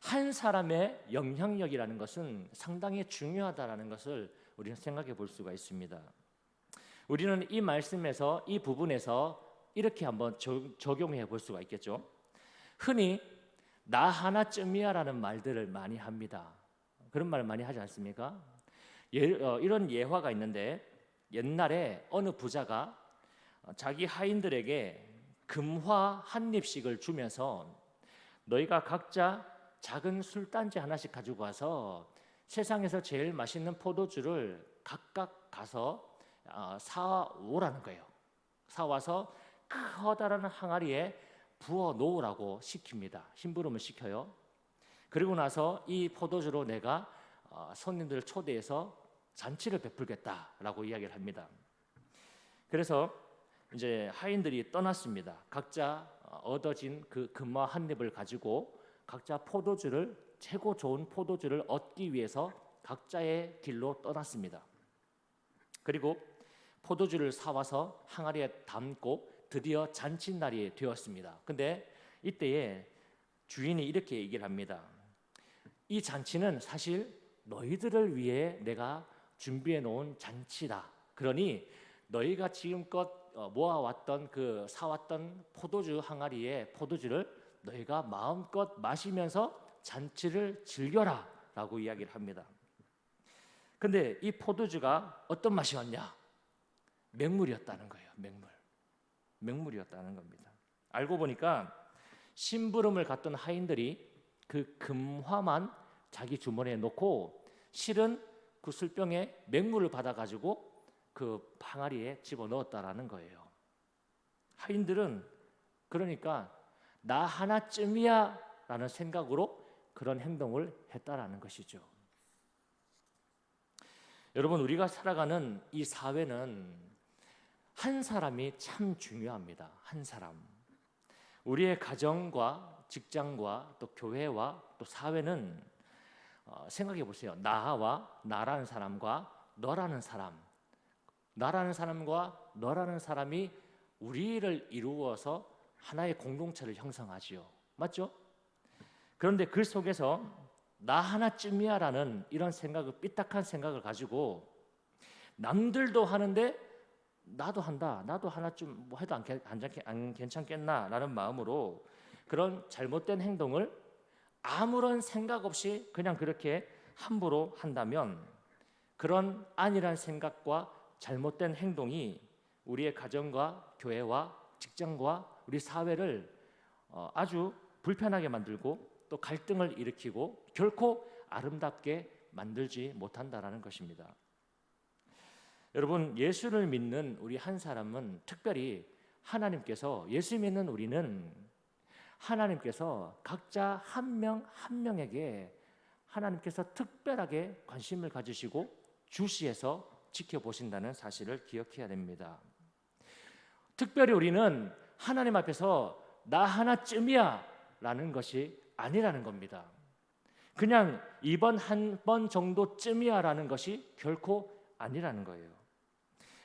한 사람의 영향력이라는 것은 상당히 중요하다라는 것을 우리는 생각해 볼 수가 있습니다. 우리는 이 말씀에서 이 부분에서 이렇게 한번 적용해 볼 수가 있겠죠. 흔히 나 하나쯤이야라는 말들을 많이 합니다. 그런 말을 많이 하지 않습니까? 이런 예화가 있는데 옛날에 어느 부자가 자기 하인들에게 금화 한 입씩을 주면서 너희가 각자 작은 술단지 하나씩 가지고 와서 세상에서 제일 맛있는 포도주를 각각 가서 사오라는 거예요. 사와서 커다란 항아리에 부어 놓으라고 시킵니다. 심부름을 시켜요. 그리고 나서 이 포도주로 내가 손님들을 초대해서 잔치를 베풀겠다라고 이야기를 합니다. 그래서 이제 하인들이 떠났습니다. 각자 얻어진 그 금화 한 입을 가지고 각자 포도주를 최고 좋은 포도주를 얻기 위해서 각자의 길로 떠났습니다. 그리고 포도주를 사와서 항아리에 담고 드디어 잔칫날이 되었습니다. 근데 이때에 주인이 이렇게 얘기를 합니다. 이 잔치는 사실 너희들을 위해 내가 준비해 놓은 잔치다. 그러니 너희가 지금껏 모아왔던 그 사왔던 포도주 항아리에 포도주를 너희가 마음껏 마시면서 잔치를 즐겨라 라고 이야기를 합니다. 근데 이 포도주가 어떤 맛이었냐? 맹물이었다는 거예요. 맹물이었다는 겁니다. 알고 보니까 심부름을 갔던 하인들이 그 금화만 자기 주머니에 넣고 실은 그 술병에 맹물을 받아가지고 그 항아리에 집어넣었다라는 거예요. 하인들은 그러니까 나 하나쯤이야 라는 생각으로 그런 행동을 했다라는 것이죠. 여러분, 우리가 살아가는 이 사회는 한 사람이 참 중요합니다. 한 사람. 우리의 가정과 직장과 또 교회와 또 사회는 생각해 보세요. 나와 나라는 사람과 너라는 사람, 나라는 사람과 너라는 사람이 우리를 이루어서 하나의 공동체를 형성하지요. 맞죠? 그런데 그 속에서 나 하나쯤이야라는 이런 생각을, 삐딱한 생각을 가지고 남들도 하는데 나도 한다, 나도 하나쯤 뭐 해도 안 괜찮겠나라는 마음으로 그런 잘못된 행동을 아무런 생각 없이 그냥 그렇게 함부로 한다면 그런 안일한 생각과 잘못된 행동이 우리의 가정과 교회와 직장과 우리 사회를 아주 불편하게 만들고 또 갈등을 일으키고 결코 아름답게 만들지 못한다라는 것입니다. 여러분, 예수를 믿는 우리 한 사람은 특별히 하나님께서, 예수 믿는 우리는 하나님께서 각자 한 명 한 명에게 하나님께서 특별하게 관심을 가지시고 주시해서 지켜보신다는 사실을 기억해야 됩니다. 특별히 우리는 하나님 앞에서 나 하나쯤이야 라는 것이 아니라는 겁니다. 그냥 이번 한 번 정도쯤이야 라는 것이 결코 아니라는 거예요.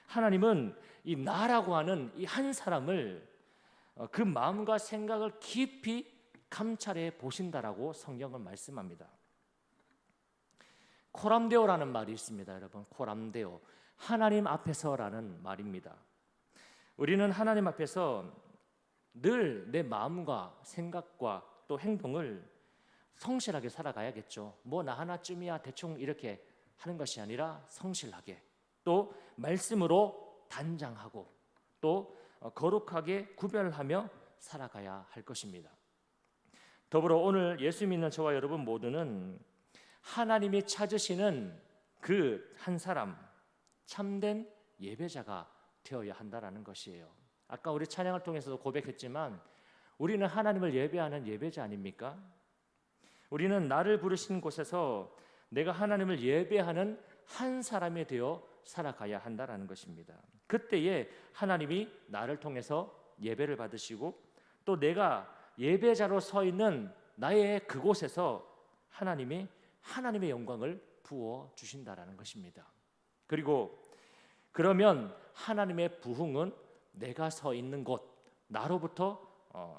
하나님은 이 나라고 하는 이 한 사람을 그 마음과 생각을 깊이 감찰해 보신다라고 성경은 말씀합니다. 코람데오라는 말이 있습니다. 여러분, 코람데오, 하나님 앞에서라는 말입니다. 우리는 하나님 앞에서 늘 내 마음과 생각과 또 행동을 성실하게 살아가야겠죠. 뭐 나 하나쯤이야 대충 이렇게 하는 것이 아니라 성실하게, 또 말씀으로 단장하고 또 거룩하게 구별하며 살아가야 할 것입니다. 더불어 오늘 예수 믿는 저와 여러분 모두는 하나님이 찾으시는 그 한 사람, 참된 예배자가 되어야 한다라는 것이에요. 아까 우리 찬양을 통해서도 고백했지만 우리는 하나님을 예배하는 예배자 아닙니까? 우리는 나를 부르신 곳에서 내가 하나님을 예배하는 한 사람이 되어 살아가야 한다라는 것입니다. 그때에 하나님이 나를 통해서 예배를 받으시고 또 내가 예배자로 서 있는 나의 그곳에서 하나님이 하나님의 영광을 부어 주신다라는 것입니다. 그리고 그러면 하나님의 부흥은 내가 서 있는 곳, 나로부터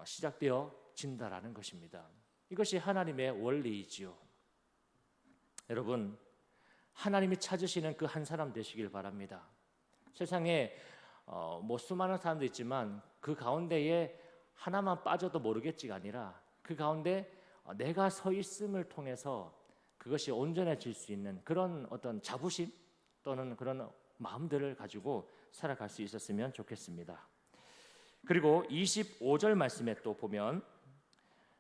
시작되어진다라는 것입니다. 이것이 하나님의 원리이지요. 여러분, 하나님이 찾으시는 그 한 사람 되시길 바랍니다. 세상에 뭐 수많은 사람도 있지만 그 가운데에 하나만 빠져도 모르겠지가 아니라 그 가운데 내가 서 있음을 통해서 그것이 온전해질 수 있는 그런 어떤 자부심 또는 그런 마음들을 가지고 살아갈 수 있었으면 좋겠습니다. 그리고 25절 말씀에 또 보면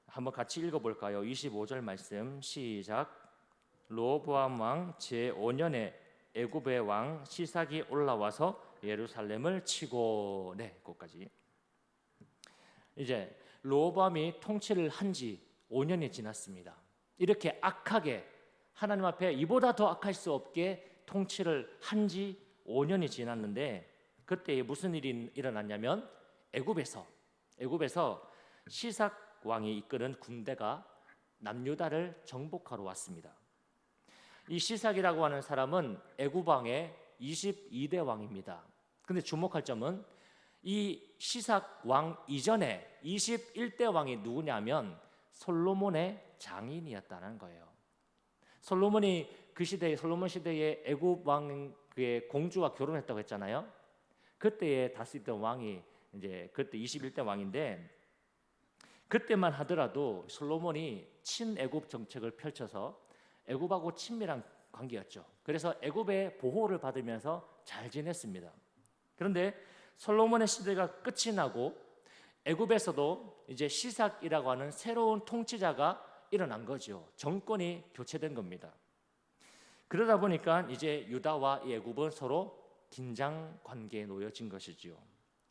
한번 같이 읽어볼까요? 25절 말씀 시작. 르호보암 왕 제5년에 애굽의 왕 시삭이 올라와서 예루살렘을 치고, 거기까지. 이제 르호보암이 통치를 한 지 5년이 지났습니다. 이렇게 악하게 하나님 앞에 이보다 더 악할 수 없게 통치를 한 지 5년이 지났는데 그때 무슨 일이 일어났냐면 애굽에서 시삭 왕이 이끄는 군대가 남유다를 정복하러 왔습니다. 이 시삭이라고 하는 사람은 애굽 왕의 22대 왕입니다. 근데 주목할 점은 이 시삭 왕 이전에 21대 왕이 누구냐면 솔로몬의 장인이었다는 거예요. 솔로몬이 그 시대에 솔로몬 시대에 애굽 왕의 공주와 결혼했다고 했잖아요. 그때에 다스리던 왕이 이제 그때 21대 왕인데 그때만 하더라도 솔로몬이 친애굽 정책을 펼쳐서 애굽하고 친밀한 관계였죠. 그래서 애굽의 보호를 받으면서 잘 지냈습니다. 그런데 솔로몬의 시대가 끝이 나고 애굽에서도 이제 시삭이라고 하는 새로운 통치자가 일어난 거죠. 정권이 교체된 겁니다. 그러다 보니까 이제 유다와 이 애굽은 서로 긴장 관계에 놓여진 것이지요.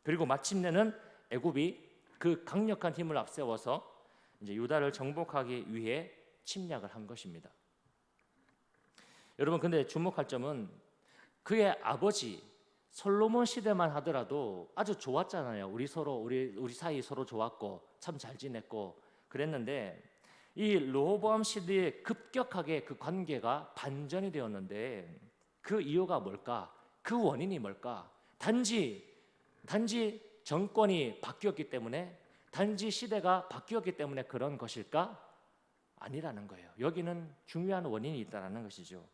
그리고 마침내는 애굽이 그 강력한 힘을 앞세워서 이제 유다를 정복하기 위해 침략을 한 것입니다. 여러분, 근데 주목할 점은 그의 아버지 솔로몬 시대만 하더라도 아주 좋았잖아요. 우리 사이 서로 좋았고 참 잘 지냈고 그랬는데 이 르호보암 시대에 급격하게 그 관계가 반전이 되었는데 그 이유가 뭘까? 그 원인이 뭘까? 단지 정권이 바뀌었기 때문에, 단지 시대가 바뀌었기 때문에 그런 것일까? 아니라는 거예요. 여기는 중요한 원인이 있다는 것이죠.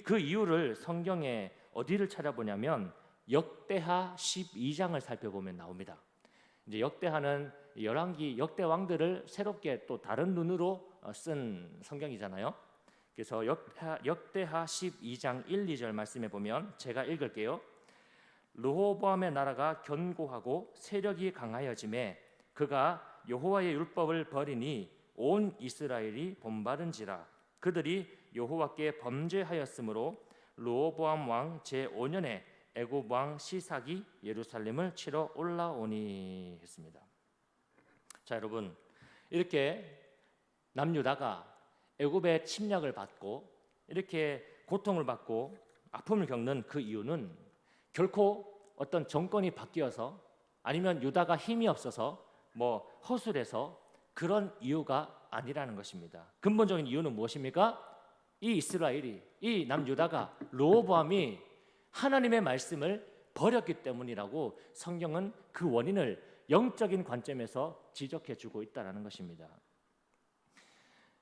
그 이유를 성경에 어디를 찾아보냐면 역대하 12장을 살펴보면 나옵니다. 이제 역대하는 열왕기 역대 왕들을 새롭게 또 다른 눈으로 쓴 성경이잖아요. 그래서 역대하 12장 1, 2절 말씀해 보면 제가 읽을게요. 르호보암의 나라가 견고하고 세력이 강하여짐에 그가 여호와의 율법을 버리니 온 이스라엘이 본받은지라. 그들이 여호와께 범죄하였으므로 르호보암 왕 제5년에 애굽 왕 시삭이 예루살렘을 치러 올라오니 했습니다. 자, 여러분, 이렇게 남유다가 애굽의 침략을 받고 이렇게 고통을 받고 아픔을 겪는 그 이유는 결코 어떤 정권이 바뀌어서 아니면 유다가 힘이 없어서 허술해서 그런 이유가 아니라는 것입니다. 근본적인 이유는 무엇입니까? 이 이스라엘이, 이 남유다가, 르호보암이 하나님의 말씀을 버렸기 때문이라고 성경은 그 원인을 영적인 관점에서 지적해주고 있다는 것입니다.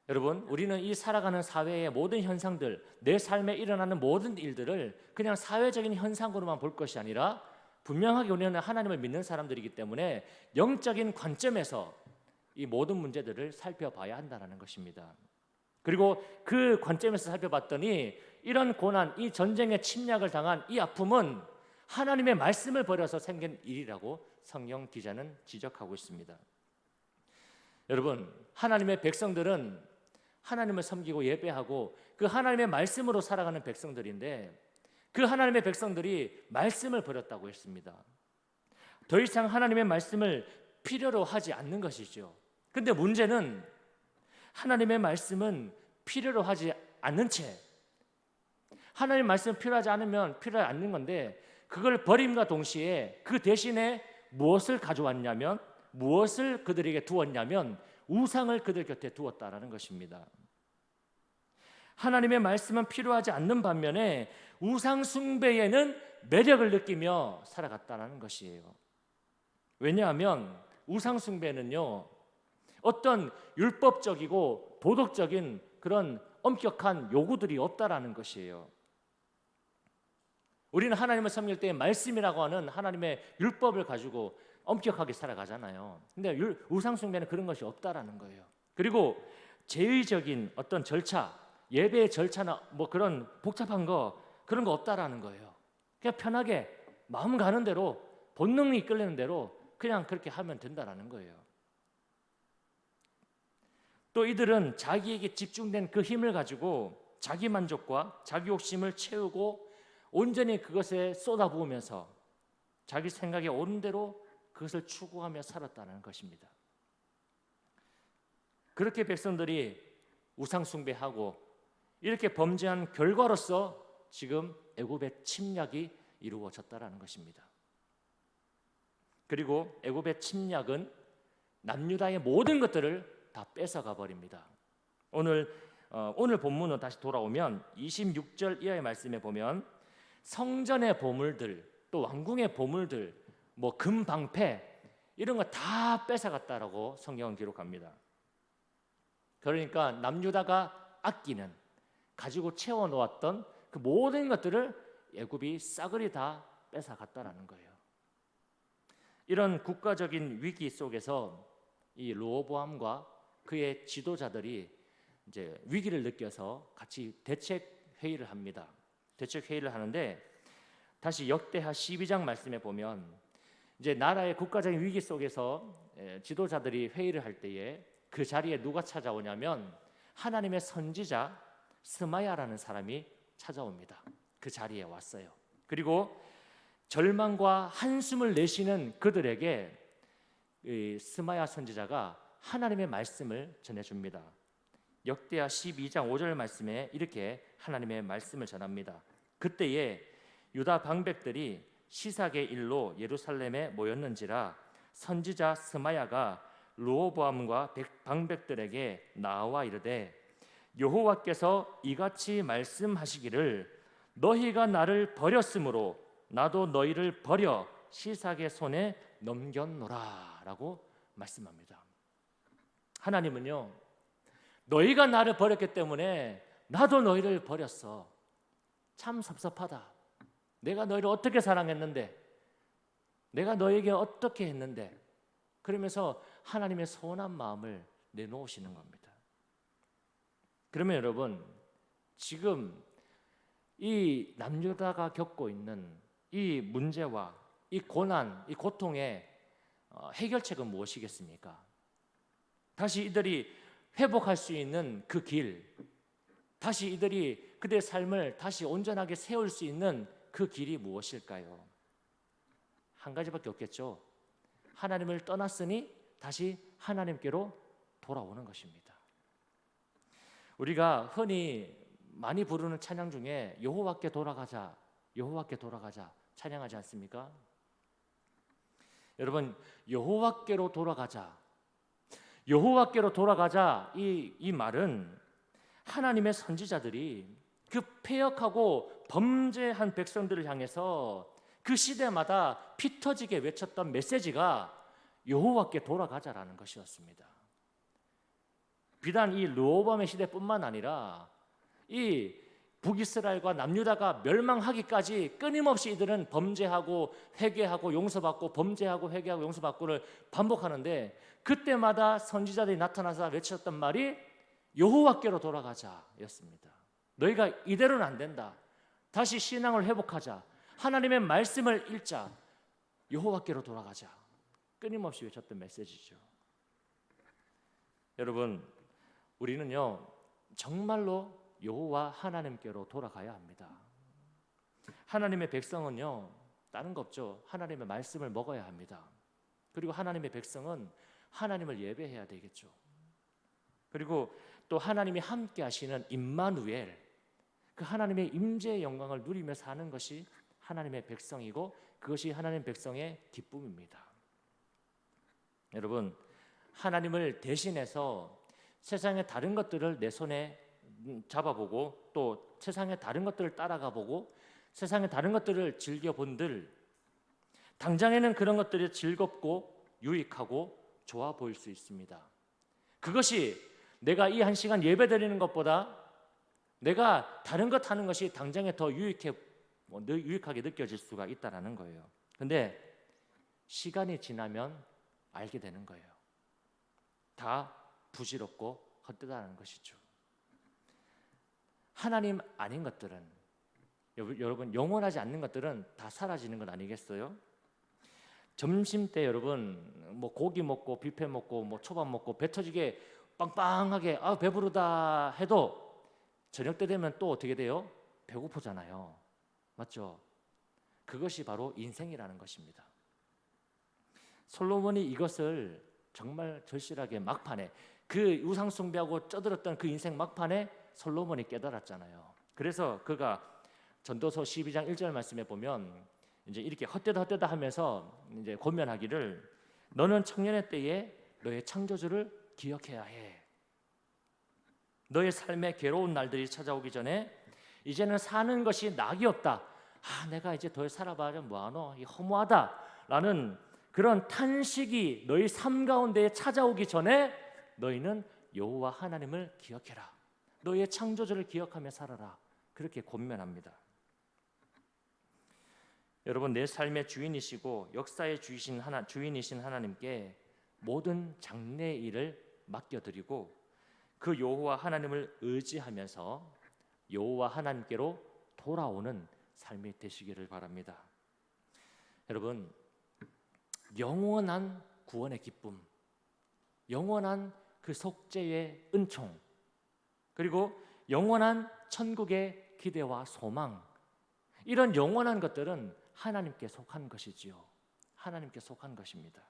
여러분, 우리는 이 살아가는 사회의 모든 현상들, 내 삶에 일어나는 모든 일들을 그냥 사회적인 현상으로만 볼 것이 아니라 분명하게 우리는 하나님을 믿는 사람들이기 때문에 영적인 관점에서 이 모든 문제들을 살펴봐야 한다는 것입니다. 그리고 그 관점에서 살펴봤더니 이런 고난, 이 전쟁의 침략을 당한 이 아픔은 하나님의 말씀을 버려서 생긴 일이라고 성경 기자는 지적하고 있습니다. 여러분, 하나님의 백성들은 하나님을 섬기고 예배하고 그 하나님의 말씀으로 살아가는 백성들인데 그 하나님의 백성들이 말씀을 버렸다고 했습니다. 더 이상 하나님의 말씀을 필요로 하지 않는 것이죠. 근데 문제는 하나님의 말씀은 필요로 하지 않는 채 하나님의 말씀은 필요하지 않는 건데 그걸 버림과 동시에 그 대신에 무엇을 가져왔냐면 무엇을 그들에게 두었냐면 우상을 그들 곁에 두었다라는 것입니다. 하나님의 말씀은 필요하지 않는 반면에 우상 숭배에는 매력을 느끼며 살아갔다는 것이에요. 왜냐하면 우상 숭배는요, 어떤 율법적이고 도덕적인 그런 엄격한 요구들이 없다라는 것이에요. 우리는 하나님을 섬길 때 말씀이라고 하는 하나님의 율법을 가지고 엄격하게 살아가잖아요. 근데 우상 숭배는 그런 것이 없다라는 거예요. 그리고 제의적인 어떤 절차, 예배의 절차나 그런 복잡한 그런 거 없다라는 거예요. 그냥 편하게 마음 가는 대로 본능이 이끌리는 대로 그냥 그렇게 하면 된다라는 거예요. 또 이들은 자기에게 집중된 그 힘을 가지고 자기 만족과 자기 욕심을 채우고 온전히 그것에 쏟아부으면서 자기 생각에 옳은 대로 그것을 추구하며 살았다는 것입니다. 그렇게 백성들이 우상 숭배하고 이렇게 범죄한 결과로서 지금 애굽의 침략이 이루어졌다는 것입니다. 그리고 애굽의 침략은 남유다의 모든 것들을 다 뺏어가 버립니다. 오늘 본문으로 다시 돌아오면 26절 이하의 말씀에 보면 성전의 보물들, 또 왕궁의 보물들, 금방패 이런 거 다 뺏어갔다라고 성경은 기록합니다. 그러니까 남유다가 아끼는 가지고 채워 놓았던 그 모든 것들을 애굽이 싸그리 다 뺏어갔다라는 거예요. 이런 국가적인 위기 속에서 이 르호보암과 그의 지도자들이 이제 위기를 느껴서 같이 대책 회의를 합니다. 대책 회의를 하는데 다시 역대하 12장 말씀에 보면 이제 나라의 국가적인 위기 속에서 지도자들이 회의를 할 때에 그 자리에 누가 찾아오냐면 하나님의 선지자 스마야라는 사람이 찾아옵니다. 그 자리에 왔어요. 그리고 절망과 한숨을 내쉬는 그들에게 이 스마야 선지자가 하나님의 말씀을 전해줍니다. 역대하 12장 5절 말씀에 이렇게 하나님의 말씀을 전합니다. 그때에 유다 방백들이 시삭의 일로 예루살렘에 모였는지라 선지자 스마야가 르호보암과 방백들에게 나와 이르되 여호와께서 이같이 말씀하시기를 너희가 나를 버렸으므로 나도 너희를 버려 시삭의 손에 넘겼노라 라고 말씀합니다. 하나님은요, 너희가 나를 버렸기 때문에 나도 너희를 버렸어. 참 섭섭하다. 내가 너희를 어떻게 사랑했는데, 내가 너에게 어떻게 했는데, 그러면서 하나님의 서운한 마음을 내놓으시는 겁니다. 그러면 여러분, 지금 이 남유다가 겪고 있는 이 문제와 이 고난, 이 고통의 해결책은 무엇이겠습니까? 다시 이들이 회복할 수 있는 그 길, 다시 이들이 그들의 삶을 다시 온전하게 세울 수 있는 그 길이 무엇일까요? 한 가지밖에 없겠죠. 하나님을 떠났으니 다시 하나님께로 돌아오는 것입니다. 우리가 흔히 많이 부르는 찬양 중에 여호와께 돌아가자, 여호와께 돌아가자 찬양하지 않습니까? 여러분, 여호와께로 돌아가자, 여호와께로 돌아가자 이 말은 하나님의 선지자들이 그 패역하고 범죄한 백성들을 향해서 그 시대마다 피 터지게 외쳤던 메시지가 여호와께 돌아가자라는 것이었습니다. 비단 이 르호보암의 시대뿐만 아니라 이 북이스라엘과 남유다가 멸망하기까지 끊임없이 이들은 범죄하고 회개하고 용서받고 범죄하고 회개하고 용서받고를 반복하는데 그때마다 선지자들이 나타나서 외쳤던 말이 여호와께로 돌아가자였습니다. 너희가 이대로는 안 된다. 다시 신앙을 회복하자. 하나님의 말씀을 읽자. 여호와께로 돌아가자. 끊임없이 외쳤던 메시지죠. 여러분, 우리는요 정말로 여호와 하나님께로 돌아가야 합니다. 하나님의 백성은요 다른 거 없죠. 하나님의 말씀을 먹어야 합니다. 그리고 하나님의 백성은 하나님을 예배해야 되겠죠. 그리고 또 하나님이 함께 하시는 임마누엘, 그 하나님의 임재의 영광을 누리며 사는 것이 하나님의 백성이고 그것이 하나님 백성의 기쁨입니다. 여러분, 하나님을 대신해서 세상의 다른 것들을 내 손에 잡아보고 또 세상의 다른 것들을 따라가보고 세상의 다른 것들을 즐겨본들 당장에는 그런 것들이 즐겁고 유익하고 좋아 보일 수 있습니다. 그것이 내가 이 한 시간 예배드리는 것보다 내가 다른 것 하는 것이 당장에 더 유익하게 느껴질 수가 있다는 거예요. 근데 시간이 지나면 알게 되는 거예요. 다 부질없고 헛되다는 것이죠. 하나님 아닌 것들은, 여러분 영원하지 않는 것들은 다 사라지는 것 아니겠어요? 점심 때 여러분 뭐 고기 먹고 뷔페 먹고 뭐 초밥 먹고 배 터지게 빵빵하게 배부르다 해도 저녁 때 되면 또 어떻게 돼요? 배고프잖아요. 맞죠? 그것이 바로 인생이라는 것입니다. 솔로몬이 이것을 정말 절실하게 막판에 그 우상 숭배하고 쩌들었던 그 인생 막판에 솔로몬이 깨달았잖아요. 그래서 그가 전도서 12장 1절 말씀에 보면 이제 이렇게 헛되다 하면서 이제 권면하기를 너는 청년의 때에 너의 창조주를 기억해야 해. 너의 삶에 괴로운 날들이 찾아오기 전에 이제는 사는 것이 낙이 없다. 내가 이제 더 살아봐야 뭐하노? 허무하다라는 그런 탄식이 너희 삶 가운데 찾아오기 전에 너희는 여호와 하나님을 기억해라. 너의 창조주를 기억하며 살아라. 그렇게 권면합니다. 여러분, 내 삶의 주인이시고 역사의 주인이신 하나님께 모든 장래의 일을 맡겨드리고 그 여호와 하나님을 의지하면서 여호와 하나님께로 돌아오는 삶이 되시기를 바랍니다. 여러분, 영원한 구원의 기쁨, 영원한 그 속죄의 은총, 그리고 영원한 천국의 기대와 소망, 이런 영원한 것들은 하나님께 속한 것이지요. 하나님께 속한 것입니다.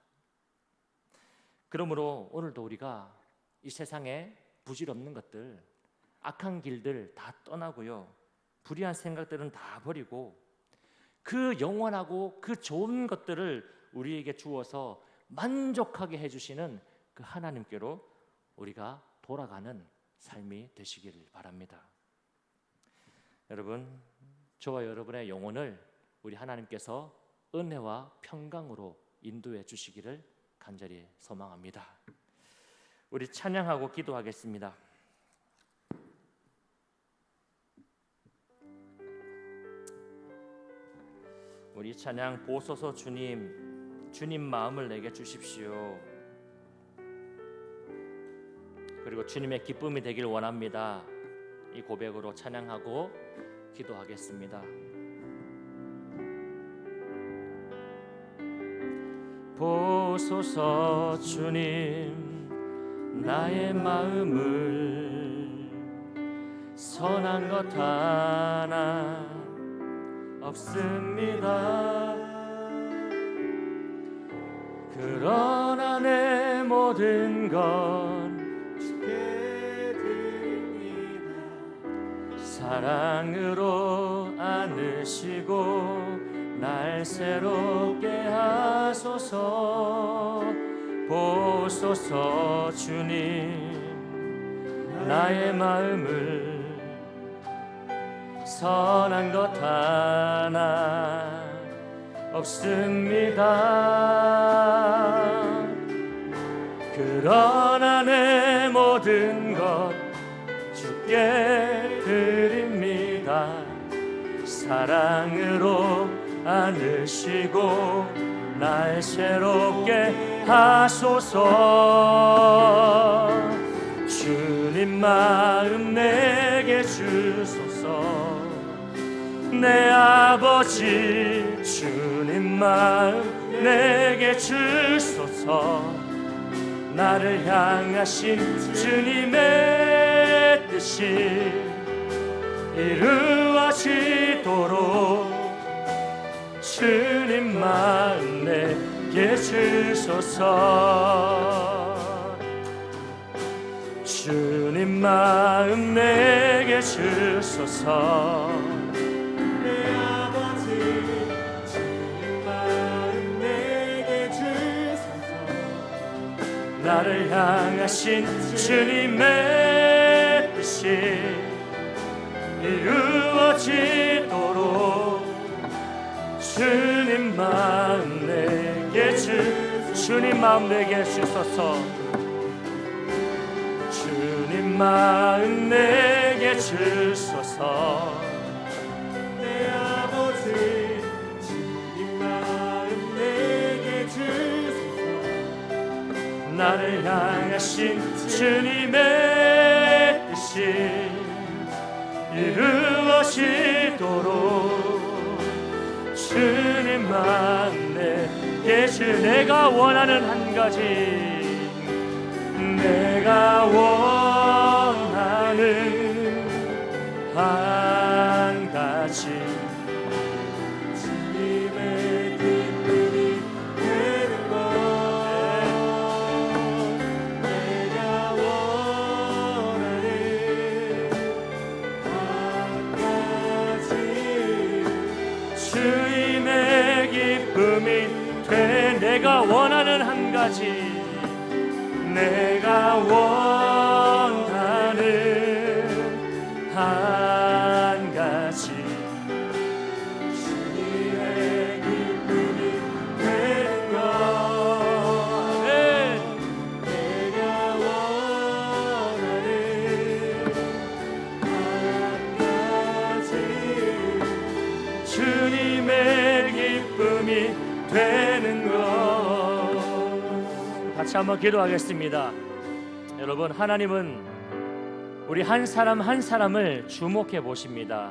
그러므로 오늘도 우리가 이 세상에 부질없는 것들, 악한 길들 다 떠나고요, 불의한 생각들은 다 버리고 그 영원하고 그 좋은 것들을 우리에게 주어서 만족하게 해주시는 그 하나님께로 우리가 돌아가는 삶이 되시기를 바랍니다. 여러분, 저와 여러분의 영혼을 우리 하나님께서 은혜와 평강으로 인도해 주시기를 간절히 소망합니다. 우리 찬양하고 기도하겠습니다. 우리 찬양 보소서 주님, 주님 마음을 내게 주십시오. 그리고 주님의 기쁨이 되길 원합니다. 이 고백으로 찬양하고 기도하겠습니다. 보소서 주님, 나의 마음을 선한 것 하나 없습니다. 그러나 내 모든 건 주께 드립니다. 사랑으로 안으시고 날 새롭게 하소서. 보소서 주님, 나의 마음을 선한 것 하나 없습니다. 그러나 내 모든 것 주께 드립니다. 사랑으로 안으시고 날 새롭게 하소서. 주님 마음 내게 주소서. 내 아버지 주님 마음 내게 주소서. 나를 향하신 주님의 뜻이 이루어지도록 주님 마음 내게 주소서. 주님 마음 내게 주소서. 내 아버지 주님 마음 내게 주소서. 나를 향하신 주님의 뜻이 이루어지도록 주님 마음 내게 주님 마음 내게 주소서. 주님 마음 내게 주소서. 내 아버지 주님 마음 내게 주소서. 나를 향하신 주님의 뜻이 이루어지도록 주님 마음 내게 내가 원하는 한 가지, 내가 원하는 한 가지, 주님의 기쁨이 되는 것. 내가 원하는 한 가지, 주님의 기쁨이 돼. 내가 원하는 한 가지, 내가 원하는 한 가지, 주님의 기쁨이 되는 것. 내가 원하는 되는 것. 같이 한번 기도하겠습니다. 여러분, 하나님은 우리 한 사람 한 사람을 주목해 보십니다.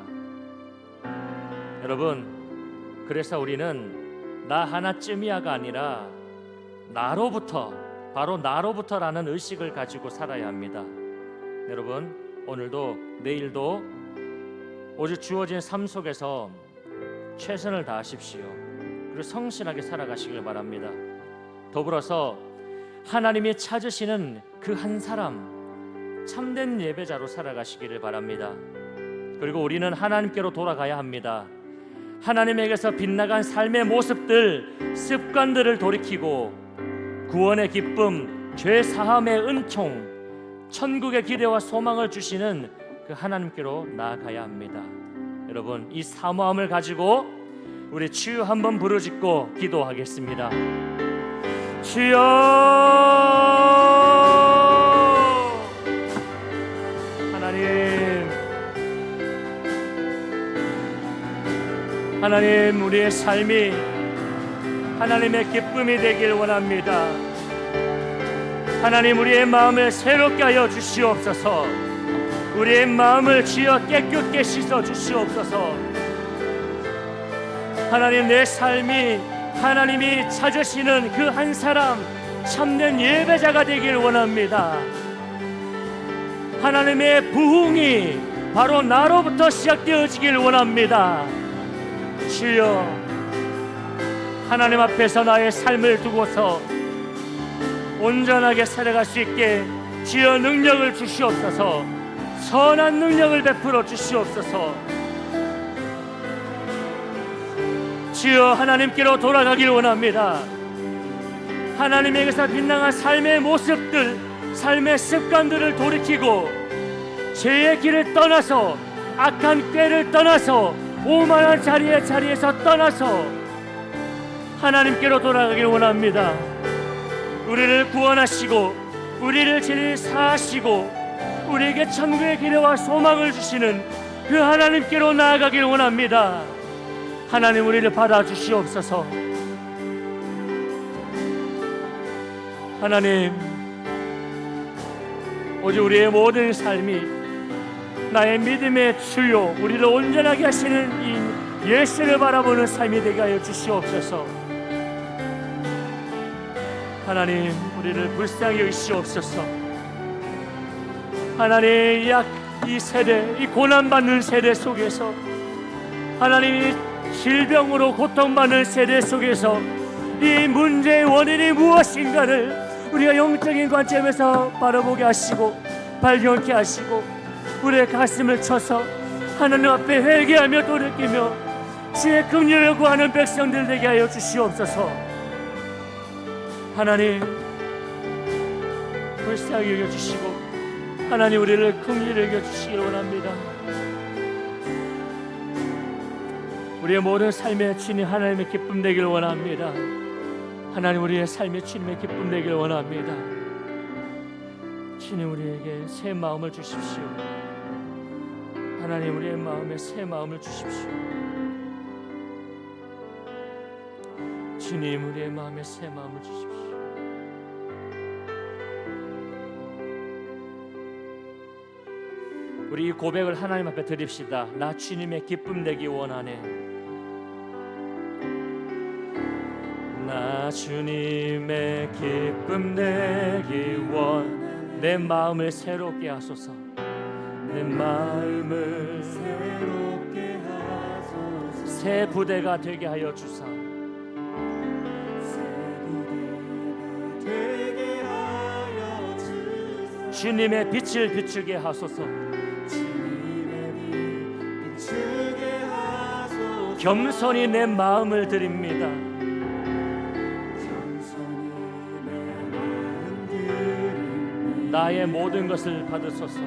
여러분, 그래서 우리는 나 하나쯤이야가 아니라 나로부터, 바로 나로부터라는 의식을 가지고 살아야 합니다. 여러분, 오늘도 내일도 오직 주어진 삶 속에서 최선을 다하십시오. 그리고 성실하게 살아가시길 바랍니다. 더불어서 하나님이 찾으시는 그 한 사람, 참된 예배자로 살아가시기를 바랍니다. 그리고 우리는 하나님께로 돌아가야 합니다. 하나님에게서 빗나간 삶의 모습들, 습관들을 돌이키고 구원의 기쁨, 죄 사함의 은총, 천국의 기대와 소망을 주시는 그 하나님께로 나아가야 합니다. 여러분, 이 사모함을 가지고 우리 주여 한번 부르짖고 기도하겠습니다. 주여, 하나님, 우리의 삶이 하나님의 기쁨이 되길 원합니다. 하나님, 우리의 마음을 새롭게 하여 주시옵소서. 우리의 마음을 주여 깨끗게 씻어 주시옵소서. 하나님, 내 삶이 하나님이 찾으시는 그 한 사람, 참된 예배자가 되길 원합니다. 하나님의 부흥이 바로 나로부터 시작되어지길 원합니다. 주여, 하나님 앞에서 나의 삶을 두고서 온전하게 살아갈 수 있게 주여 능력을 주시옵소서. 선한 능력을 베풀어 주시옵소서. 주여, 하나님께로 돌아가길 원합니다. 하나님에게서 빗나간 삶의 모습들, 삶의 습관들을 돌이키고 죄의 길을 떠나서, 악한 꾀를 떠나서, 오만한 자리에서 떠나서 하나님께로 돌아가길 원합니다. 우리를 구원하시고 우리를 죄를 사하시고 우리에게 천국의 기대와 소망을 주시는 그 하나님께로 나아가길 원합니다. 하나님, 우리를 받아주시옵소서. 하나님, 오직 우리의 모든 삶이 나의 믿음의 주요, 우리를 온전하게 하시는 이 예수를 바라보는 삶이 되게 하여 주시옵소서. 하나님, 우리를 불쌍히 여기시옵소서. 하나님, 이 세대, 이 고난받는 세대 속에서, 하나님이 질병으로 고통받는 세대 속에서 이 문제의 원인이 무엇인가를 우리가 영적인 관점에서 바라보게 하시고 발견케 하시고 우리의 가슴을 쳐서 하나님 앞에 회개하며 돌이키며 주의 긍휼을 구하는 백성들 되게 하여 주시옵소서. 하나님, 불쌍히 여겨주시고 하나님, 우리를 긍휼히 여겨주시길 원합니다. 우리의 모든 삶의 주님 하나님의 기쁨 되길 원합니다. 하나님, 우리의 삶의 주님의 기쁨 되길 원합니다. 주님, 우리에게 새 마음을 주십시오. 하나님, 우리의 마음에 새 마음을 주십시오. 주님, 우리의 마음에 새 마음을 주십시오. 우리 이 고백을 하나님 앞에 드립시다. 나 주님의 기쁨 되기 원하네. 나 주님의 기쁨 되기 원하네. 내 마음을 새롭게 하소서. 내 마음을 새롭게 하소서. 새 부대가 되게 하여 주사. 주님의 빛을 비추게 하소서. 겸손히 내 마음을 드립니다. 나의 모든 것을 받으소서.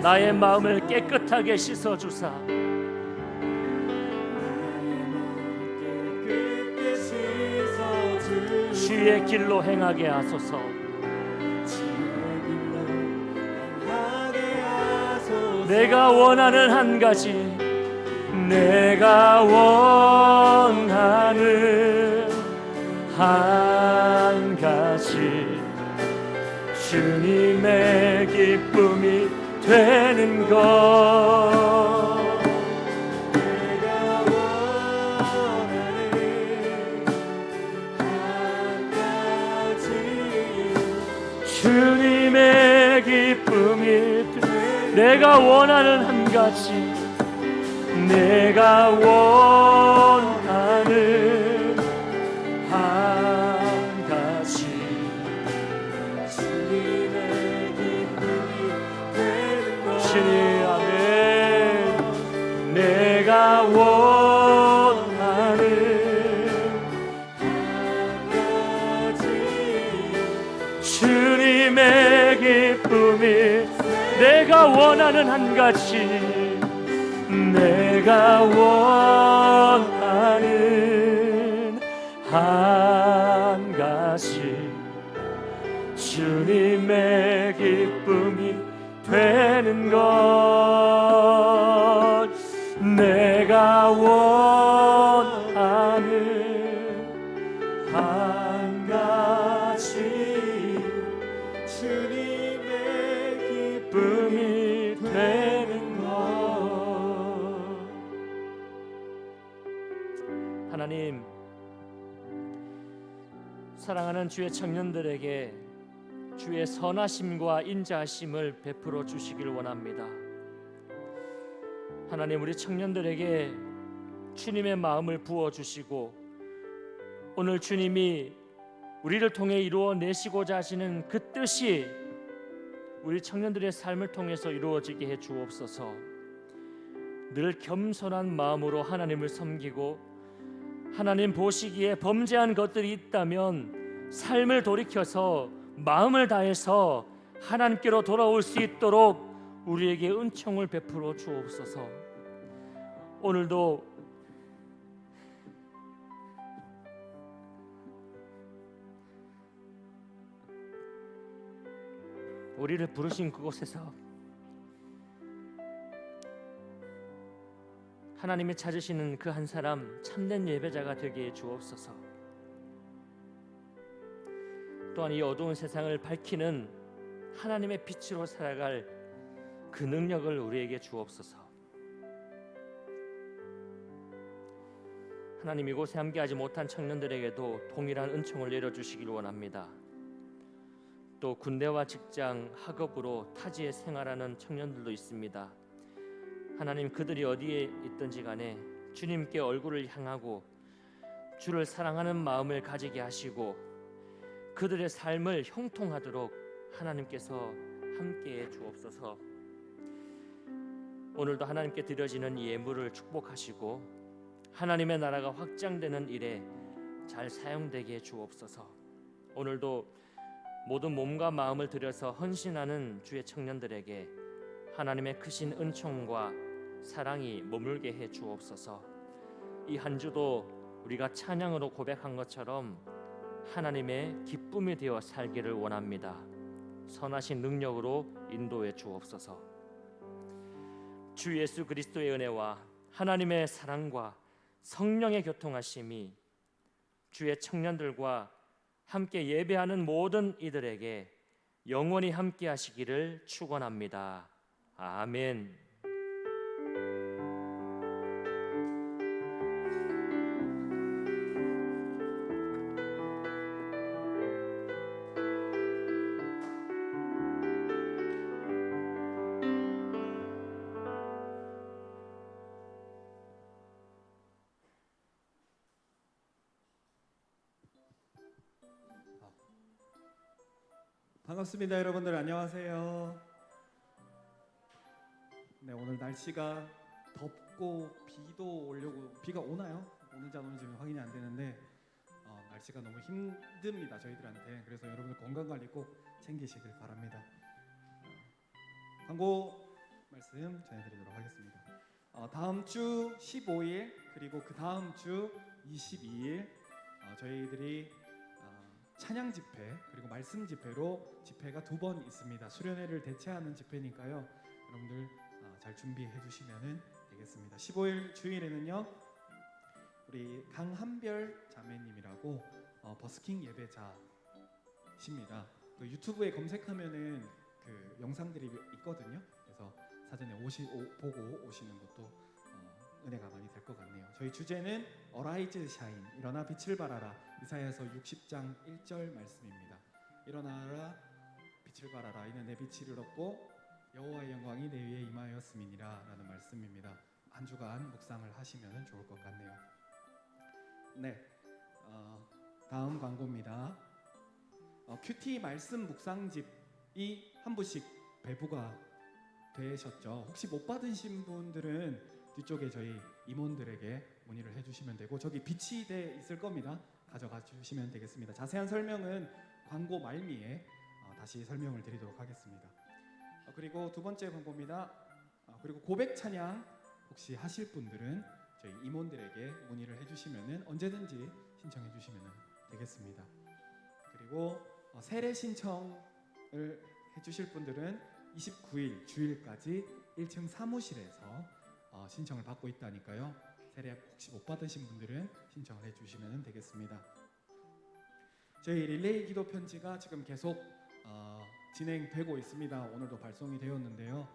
나의 마음을 깨끗하게 씻어주사. 주의 길로 행하게 하소서. 내가 원하는 한 가지, 내가 원하는 한 가지 주님의 기쁨이 되는 것 내가 원하는 한 가지 주님의 기쁨이 내가 원하는 한 가지 내가 원하는 한 가지 주님의 기쁨이 되는 것 주님 아멘 내가 원하는 한 가지 주님의 기쁨이 내가 원하는 한 가지 내가 원하는 한 가지 주님의 기쁨이 되는 것 내가 원하는 한 가지 주님의 기쁨이 되는 것 하나님 사랑하는 주의 청년들에게 주의 선하심과 인자하심을 베풀어 주시길 원합니다. 하나님 우리 청년들에게 주님의 마음을 부어 주시고 오늘 주님이 우리를 통해 이루어내시고자 하시는 그 뜻이 우리 청년들의 삶을 통해서 이루어지게 해 주옵소서. 늘 겸손한 마음으로 하나님을 섬기고 하나님 보시기에 범죄한 것들이 있다면 삶을 돌이켜서 마음을 다해서 하나님께로 돌아올 수 있도록 우리에게 은총을 베풀어 주옵소서. 오늘도 우리를 부르신 그곳에서 하나님이 찾으시는 그 한 사람 참된 예배자가 되게 해 주옵소서. 또한 이 어두운 세상을 밝히는 하나님의 빛으로 살아갈 그 능력을 우리에게 주옵소서. 하나님 이곳에 함께하지 못한 청년들에게도 동일한 은총을 내려주시길 원합니다. 또 군대와 직장, 학업으로 타지에 생활하는 청년들도 있습니다. 하나님 그들이 어디에 있든지 간에 주님께 얼굴을 향하고 주를 사랑하는 마음을 가지게 하시고 그들의 삶을 형통하도록 하나님께서 함께해 주옵소서. 오늘도 하나님께 드려지는 예물을 축복하시고 하나님의 나라가 확장되는 일에 잘 사용되게 해 주옵소서. 오늘도 모든 몸과 마음을 들여서 헌신하는 주의 청년들에게 하나님의 크신 은총과 사랑이 머물게 해 주옵소서. 이 한 주도 우리가 찬양으로 고백한 것처럼 하나님의 기쁨이 되어 살기를 원합니다. 선하신 능력으로 인도해 주옵소서. 주 예수 그리스도의 은혜와 하나님의 사랑과 성령의 교통하심이 주의 청년들과 함께 예배하는 모든 이들에게 영원히 함께 하시기를 축원합니다. 아멘. 반갑습니다. 여러분들 안녕하세요. 네, 오늘 날씨가 덥고 비도 오려고 비가 오나요? 오는지 안 오는지 확인이 안 되는데 날씨가 너무 힘듭니다 저희들한테. 그래서 여러분들 건강 관리 꼭 챙기시길 바랍니다. 광고 말씀 전해드리도록 하겠습니다. 다음 주 15일 그리고 그 다음 주 22일 저희들이 찬양 집회 그리고 말씀 집회로 집회가 2번 있습니다. 수련회를 대체하는 집회니까요. 여러분들 잘 준비해 주시면 되겠습니다. 15일 주일에는요 우리 강한별 자매님이라고 버스킹 예배자십니다. 그 유튜브에 검색하면은 그 영상들이 있거든요. 그래서 사전에 보고 오시는 것도 은혜가 많이 될 것 같네요. 저희 주제는 어라이즈 샤인, 일어나 빛을 발하라. 이사야서 60장 1절 말씀입니다. 일어나라 빛을 발하라. 이는 내 빛이 이르렀고 여호와의 영광이 내 위에 임하였음이니라 라는 말씀입니다. 한 주간 묵상을 하시면 좋을 것 같네요. 네, 다음 광고입니다. 큐티 말씀 묵상집이 한 부씩 배부가 되셨죠. 혹시 못 받으신 분들은 뒤쪽에 저희 임원들에게 문의를 해주시면 되고 저기 빛이 돼 있을 겁니다. 가져가 주시면 되겠습니다. 자세한 설명은 광고 말미에 다시 설명을 드리도록 하겠습니다. 그리고 두 번째 광고입니다. 그리고 고백 찬양 혹시 하실 분들은 저희 임원들에게 문의를 해주시면 언제든지 신청해 주시면 되겠습니다. 그리고 세례 신청을 해주실 분들은 29일 주일까지 1층 사무실에서 신청을 받고 있다니까요. 세례 혹시 못 받으신 분들은 신청을 해주시면 되겠습니다. 저희 릴레이 기도 편지가 지금 계속 진행되고 있습니다. 오늘도 발송이 되었는데요.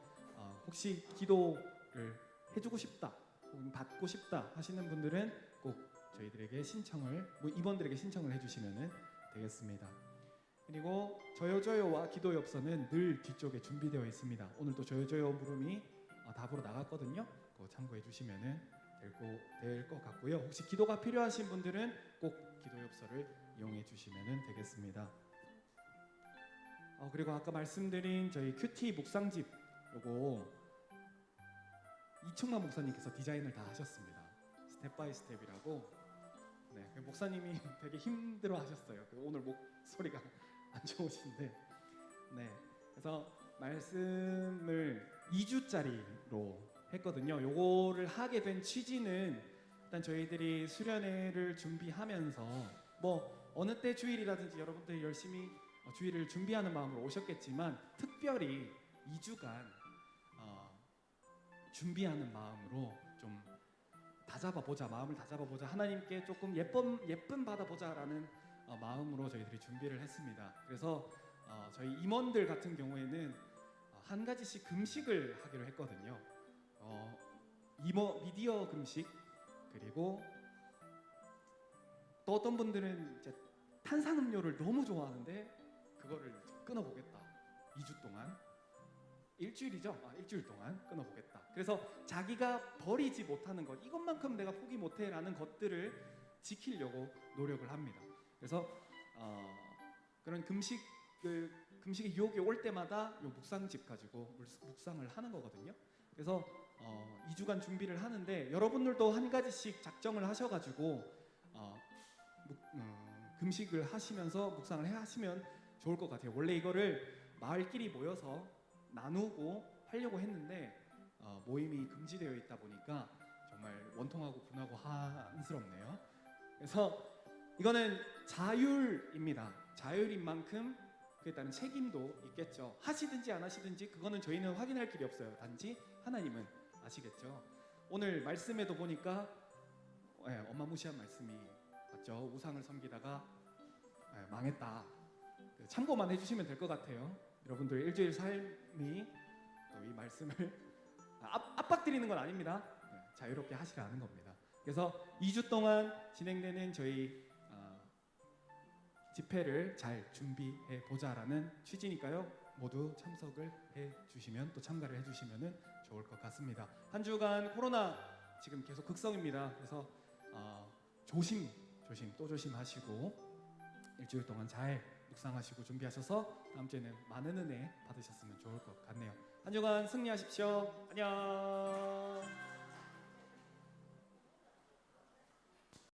혹시 기도를 해주고 싶다, 혹은 받고 싶다 하시는 분들은 꼭 저희들에게 임원들에게 신청을 해주시면 되겠습니다. 그리고 저요저요와 기도 엽서는 늘 뒤쪽에 준비되어 있습니다. 오늘도 저요저요 물음이 답으로 나갔거든요. 그거 참고해 주시면 될 것 같고요. 혹시 기도가 필요하신 분들은 꼭 기도 엽서를 이용해 주시면 되겠습니다. 그리고 아까 말씀드린 저희 큐티 묵상집 요거 이청만 목사님께서 디자인을 다 하셨습니다. 스텝 바이 스텝이라고. 네, 그 목사님이 되게 힘들어 하셨어요. 오늘 목소리가 안 좋으신데, 네, 그래서 말씀을 2주짜리로 했거든요. 요거를 하게 된 취지는 일단 저희들이 수련회를 준비하면서 뭐 어느 때 주일이라든지 여러분들이 열심히 주일을 준비하는 마음으로 오셨겠지만 특별히 2주간 준비하는 마음으로 좀 마음을 다잡아보자, 하나님께 조금 예쁨 받아보자라는 마음으로 저희들이 준비를 했습니다. 그래서 저희 임원들 같은 경우에는 한 가지씩 금식을 하기로 했거든요. 미디어 금식, 그리고 또 어떤 분들은 이제 탄산음료를 너무 좋아하는데 그거를 끊어보겠다. 2주 동안, 일주일이죠? 일주일 동안 끊어보겠다. 그래서 자기가 버리지 못하는 것, 이것만큼 내가 포기 못해라는 것들을 지키려고 노력을 합니다. 그래서 그런 금식의 유혹이 올 때마다 요 묵상집 가지고 묵상을 하는 거거든요. 그래서 2주간 준비를 하는데 여러분들도 한 가지씩 작정을 하셔가지고 금식을 하시면서 묵상을 하시면 좋을 것 같아요. 원래 이거를 마을끼리 모여서 나누고 하려고 했는데 모임이 금지되어 있다 보니까 정말 원통하고 분하고 한스럽네요. 그래서 이거는 자율입니다. 자율인 만큼 그에 따른 책임도 있겠죠. 하시든지 안 하시든지 그거는 저희는 확인할 길이 없어요. 단지 하나님은 아시겠죠. 오늘 말씀에도 보니까 어마무시한 말씀이 맞죠. 우상을 섬기다가 망했다. 참고만 해주시면 될 것 같아요. 여러분들 일주일 삶이 또 이 말씀을 압박드리는 건 아닙니다. 자유롭게 하시라는 겁니다. 그래서 2주 동안 진행되는 저희 집회를 잘 준비해 보자라는 취지니까요. 모두 참석을 해 주시면, 또 참가를 해 주시면 좋을 것 같습니다. 한 주간 코로나 지금 계속 극성입니다. 그래서 조심 또 조심하시고 일주일 동안 잘 묵상하시고 준비하셔서 다음 주에는 많은 은혜 받으셨으면 좋을 것 같네요. 한 주간 승리하십시오. 안녕.